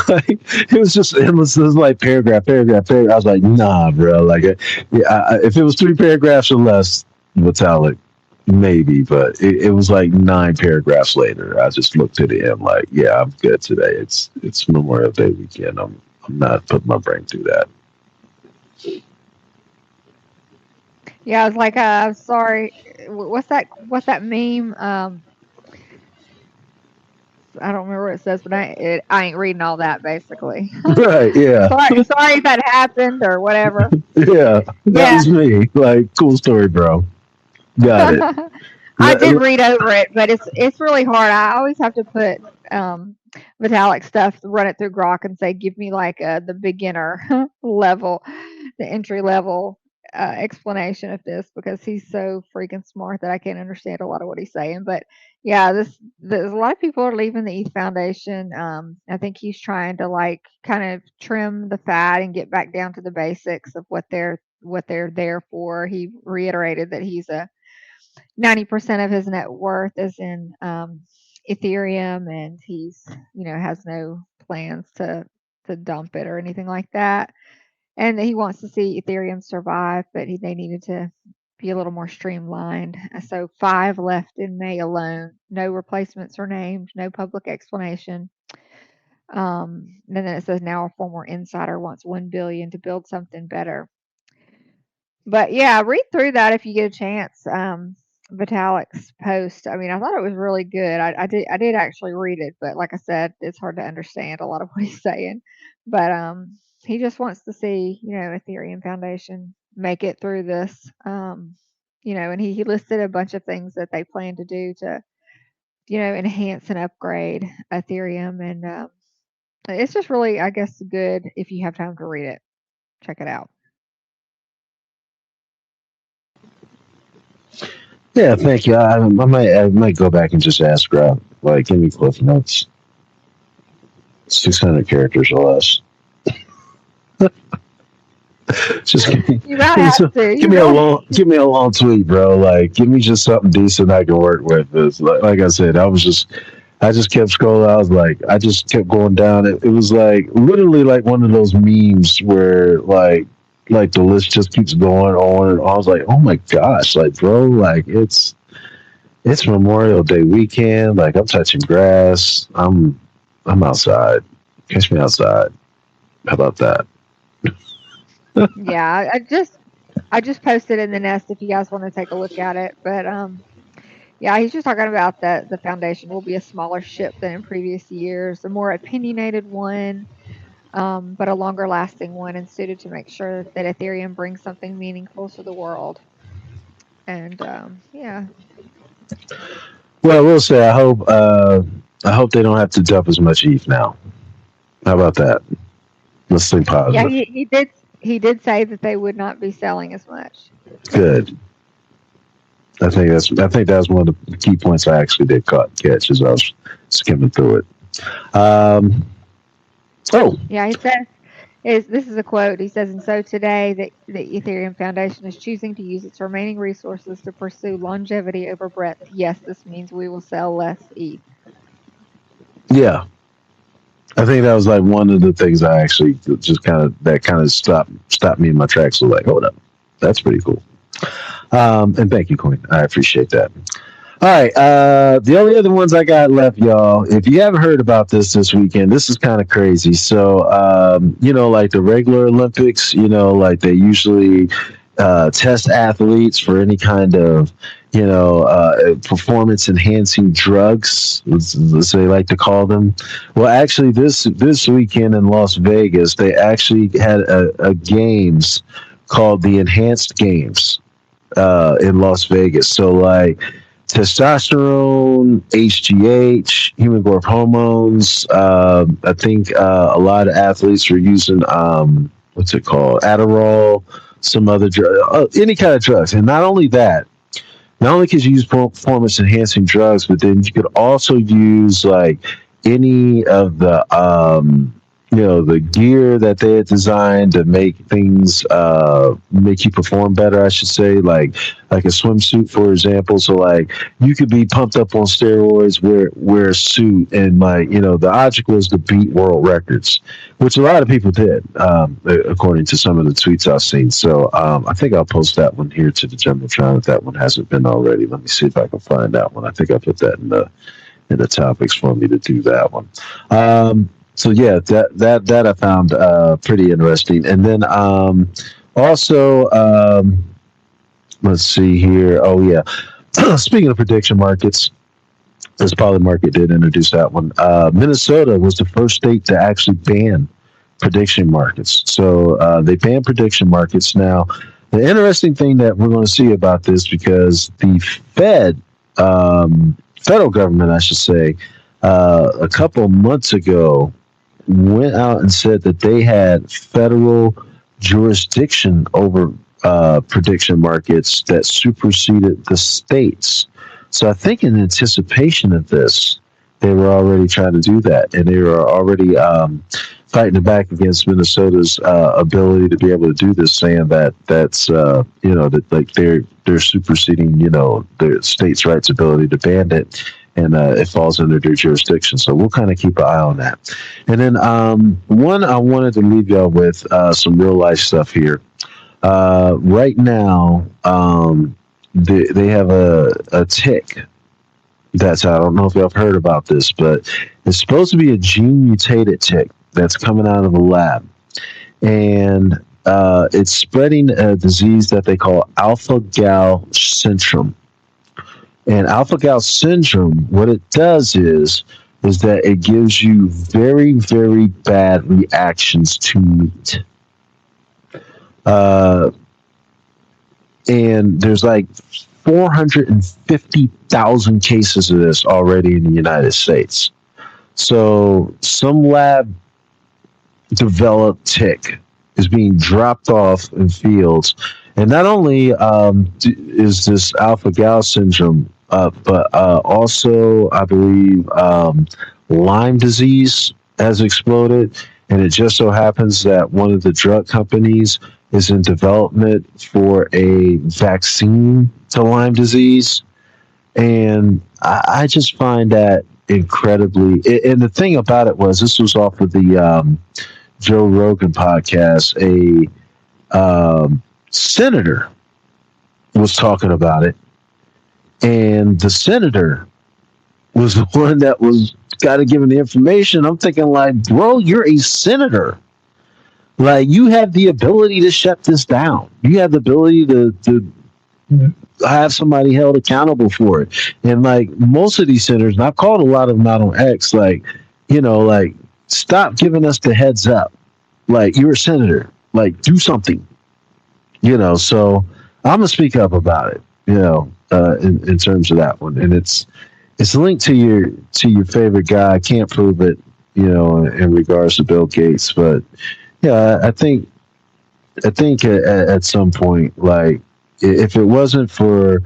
like it was just endless. It was like paragraph. I was like, nah, bro. Like, if it was 3 paragraphs or less, Vitalik, maybe, but it was like 9 paragraphs later. I just looked at it and like, yeah, I'm good today. It's Memorial Day weekend. I'm not putting my brain through that. Yeah, I was like, sorry. What's that meme? I don't remember what it says, but I ain't reading all that basically. Right? Yeah, sorry if that happened or whatever. yeah. That Yeah. was me. Like, cool story, bro. Got it. I Yeah, did read over it, but it's really hard. I always have to put Vitalik stuff, run it through Grok, and say, give me like the beginner level, the entry level explanation of this, because he's so freaking smart that I can't understand a lot of what he's saying. But yeah, there's a lot of people are leaving the ETH Foundation. I think he's trying to like kind of trim the fat and get back down to the basics of what they're there for. He reiterated that he's a 90% of his net worth is in Ethereum, and he's has no plans to dump it or anything like that. And he wants to see Ethereum survive, but they needed to be a little more streamlined. So 5 left in May alone. No replacements are named. No public explanation. And then it says now a former insider wants 1 billion to build something better. But yeah, read through that if you get a chance. Vitalik's post. I mean, I thought it was really good. I did actually read it, but like I said, it's hard to understand a lot of what he's saying. But he just wants to see, Ethereum Foundation make it through this. And he listed a bunch of things that they plan to do to, enhance and upgrade Ethereum, and it's just really, I guess, good if you have time to read it. Check it out. Yeah, thank you. I might go back and just ask Rob, like, give me Cliff Notes, 600 characters or less. Just You might me have some- to. give me a long tweet, bro. Like, give me just something decent I can work with. It's like I said, I just kept scrolling. I was like, I just kept going down. It was like literally like one of those memes where like the list just keeps going on, and I was like, oh my gosh, like bro, like it's Memorial Day weekend. Like I'm touching grass. I'm outside. Catch me outside. How about that? Yeah, I just posted in the nest if you guys want to take a look at it. But yeah, he's just talking about that the foundation will be a smaller ship than in previous years, a more opinionated one, but a longer lasting one, and suited to make sure that Ethereum brings something meaningful to the world. And yeah, Well, I will say I hope they don't have to dump as much ETH now. How about that? Let's think yeah, positive. he did say that they would not be selling as much. Good. I think that's one of the key points I actually did catch as I was skimming through it. Oh, Yeah, he says this is a quote. He says, and so today the Ethereum Foundation is choosing to use its remaining resources to pursue longevity over breadth. Yes, this means we will sell less ETH. yeah. I think that was like one of the things I actually just kind of stopped me in my tracks. So like, hold up, that's pretty cool. And thank you, Queen. I appreciate that. All right. The only other ones I got left, y'all, if you haven't heard about this weekend, this is kind of crazy. So, like the regular Olympics, like they usually test athletes for any kind of, performance enhancing drugs, as they like to call them. Well, actually, this weekend in Las Vegas, they actually had a games called the Enhanced Games in Las Vegas. So, like, testosterone, HGH, human growth hormones. I think a lot of athletes were using what's it called, Adderall, some other drug, any kind of drugs. And not only that, not only could you use performance enhancing drugs, but then you could also use like any of the the gear that they had designed to make things make you perform better, I should say, like a swimsuit, for example. So like you could be pumped up on steroids, wear a suit, and the object was to beat world records, which a lot of people did, according to some of the tweets I've seen. So I think I'll post that one here to the Jumbotron if that one hasn't been already. Let me see if I can find that one. I think I put that in the topics for me to do that one. So yeah, that I found pretty interesting. And then also let's see here. Oh yeah, speaking of prediction markets, this Polymarket did introduce that one. Minnesota was the first state to actually ban prediction markets. So they banned prediction markets. Now, the interesting thing that we're going to see about this, because the federal government, I should say, a couple of months ago, went out and said that they had federal jurisdiction over prediction markets that superseded the states. So I think in anticipation of this, they were already trying to do that, and they were already fighting back against Minnesota's ability to be able to do this, saying that that like they're superseding the state's rights ability to ban it. And it falls under their jurisdiction. So we'll kind of keep an eye on that. And then one I wanted to leave y'all with some real life stuff here. Right now, they have a tick that's, I don't know if y'all have heard about this, but it's supposed to be a gene mutated tick that's coming out of a lab. And it's spreading a disease that they call alpha-gal syndrome. And alpha-gal syndrome, what it does is that it gives you very, very bad reactions to meat. And there's like 450,000 cases of this already in the United States. So some lab developed tick is being dropped off in fields, And not only is this alpha gal syndrome, but also I believe Lyme disease has exploded. And it just so happens that one of the drug companies is in development for a vaccine to Lyme disease. And I just find that incredibly. And the thing about it was, this was off of the Joe Rogan podcast. A senator was talking about it, and the senator was the one that was got to give him the information. I'm thinking, like, bro, you're a senator. Like, you have the ability to shut this down. You have the ability to have somebody held accountable for it. And like most of these senators, and I've called a lot of them out on X, like, like, stop giving us the heads up. Like, you're a senator. Like, do something. So I'm gonna speak up about it. In terms of that one, and it's linked to your favorite guy. I can't prove it, in regards to Bill Gates, but yeah, I think at some point, like, if it wasn't for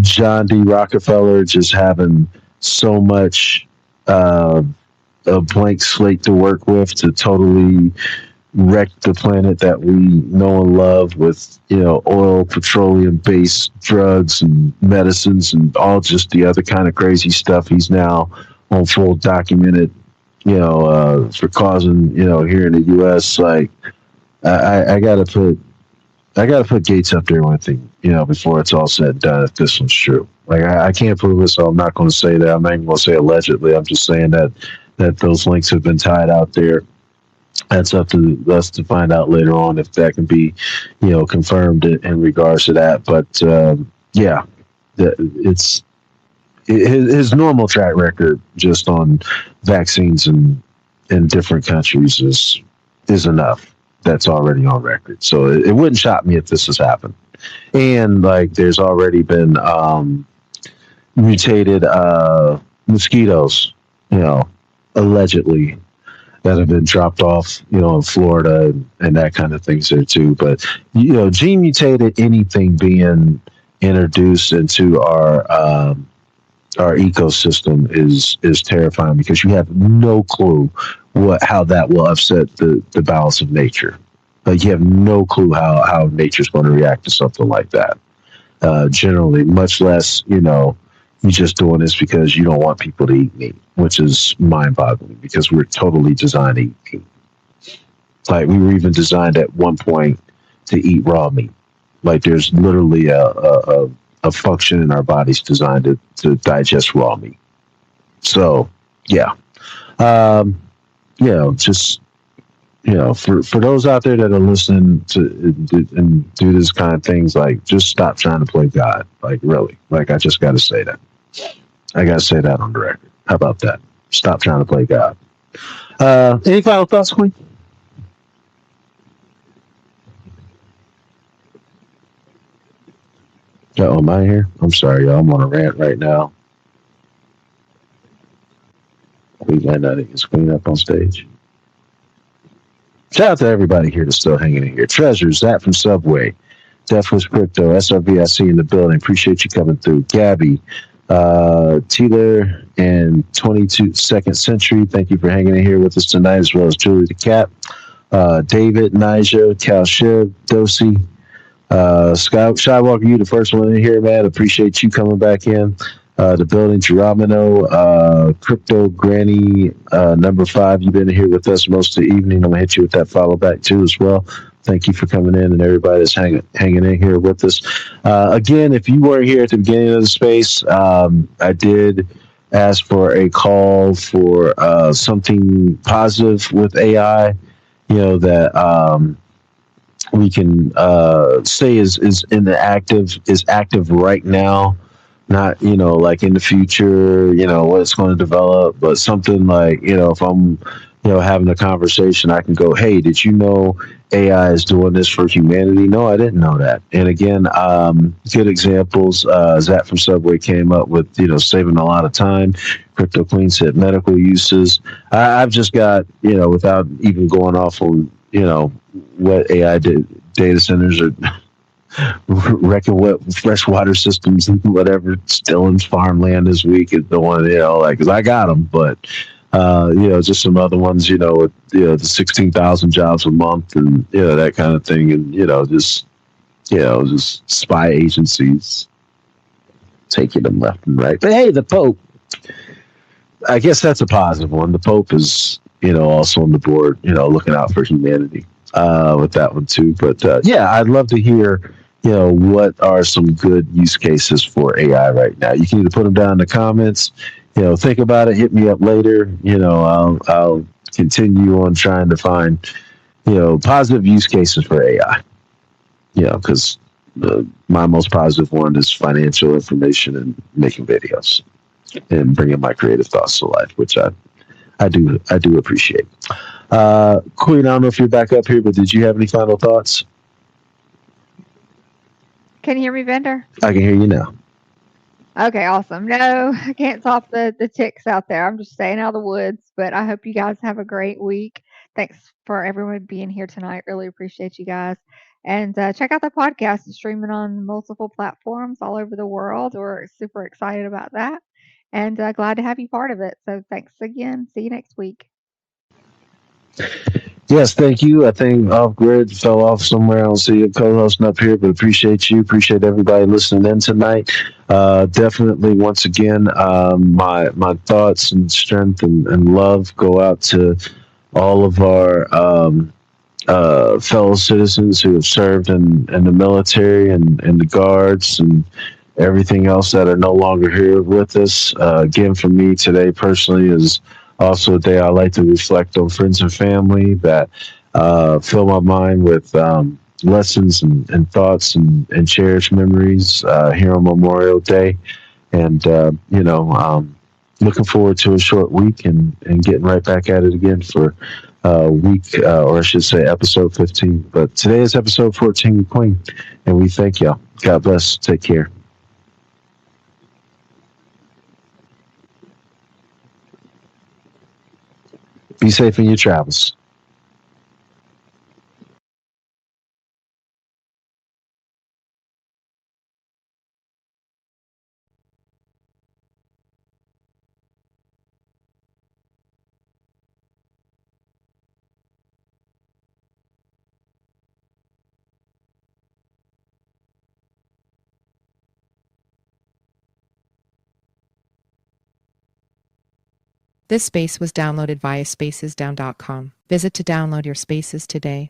John D. Rockefeller just having so much a blank slate to work with to totally wreck the planet that we know and love with, oil, petroleum-based drugs and medicines and all just the other kind of crazy stuff he's now on full documented, for causing, here in the U.S. Like, I gotta put Gates up there with him, before it's all said and done. If this one's true, like, I can't prove it, so I'm not going to say that. I'm not even going to say allegedly. I'm just saying that those links have been tied out there. That's up to us to find out later on if that can be, confirmed in regards to that. But yeah, it's his normal track record just on vaccines in different countries is enough. That's already on record. So it wouldn't shock me if this has happened. And like, there's already been mutated mosquitoes, allegedly, that have been dropped off, in Florida and that kind of things there too. But, gene mutated anything being introduced into our ecosystem is terrifying, because you have no clue how that will upset the balance of nature. Like, you have no clue how nature's going to react to something like that. Generally, much less, you're just doing this because you don't want people to eat meat, which is mind-boggling, because we're totally designed to eat meat. Like, we were even designed at one point to eat raw meat. Like, there's literally a function in our bodies designed to digest raw meat. So, yeah. Just, for those out there that are listening to and do this kind of things, like, just stop trying to play God. Like, really. Like, I just got to say that. I got to say that on the record. How about that? Stop trying to play God. Any final thoughts, Queen? Am I here? I'm sorry, y'all. I'm on a rant right now. We might not get Queen up on stage. Shout out to everybody here that's still hanging in here. Treasures, that from Subway. Deathwish Crypto, SRVIC in the building. Appreciate you coming through. Gabby, Taylor, and 22nd Century. Thank you for hanging in here with us tonight, as well as Julie the Cat, David, Nigel, Cal Shiv, Dosey, Skywalker, you the first one in here, man. Appreciate you coming back in the building. Geronimo, Crypto Granny, number 5. You've been here with us most of the evening. I'm gonna hit you with that follow back too as well. Thank you for coming in, and everybody that's hanging in here with us. Again, if you weren't here at the beginning of the space, I did ask for a call for something positive with AI. That we can say is in the active right now, not like in the future, what it's going to develop, but something like, if I'm having a conversation, I can go, hey, did you know AI is doing this for humanity? No, I didn't know that. And again, good examples. Zach from Subway came up with saving a lot of time. Crypto Queen said medical uses. I've just got without even going off on what AI data centers are wrecking what freshwater systems and whatever still in farmland this week is the one, like, cause I got them, but, just some other ones, with, the 16,000 jobs a month and, that kind of thing. And, just spy agencies taking them left and right. But hey, the Pope, I guess that's a positive one. The Pope is, also on the board, looking out for humanity with that one too. But I'd love to hear, what are some good use cases for AI right now. You can either put them down in the comments, think about it, hit me up later. I'll continue on trying to find, positive use cases for AI. Because my most positive one is financial information and making videos and bringing my creative thoughts to life, which I do appreciate. Queen, I don't know if you're back up here, but did you have any final thoughts? Can you hear me, Bender? I can hear you now. Okay, awesome. No, I can't stop the ticks out there. I'm just staying out of the woods, but I hope you guys have a great week. Thanks for everyone being here tonight. Really appreciate you guys. And check out the podcast. It's streaming on multiple platforms all over the world. We're super excited about that and glad to have you part of it. So thanks again. See you next week. Yes, thank you. I think Off Grid fell off somewhere. I don't see a co-hosting up here, but appreciate you. Appreciate everybody listening in tonight. Definitely, once again, my thoughts and strength and love go out to all of our fellow citizens who have served in the military and the guards and everything else that are no longer here with us. Again, for me today personally is also a day I like to reflect on friends and family that fill my mind with lessons and thoughts and cherished memories here on Memorial Day. And, looking forward to a short week and getting right back at it again for week, or I should say episode 15. But today is episode 14 with Queen, and we thank y'all. God bless. Take care. Be safe in your travels. This space was downloaded via spacesdown.com. Visit to download your spaces today.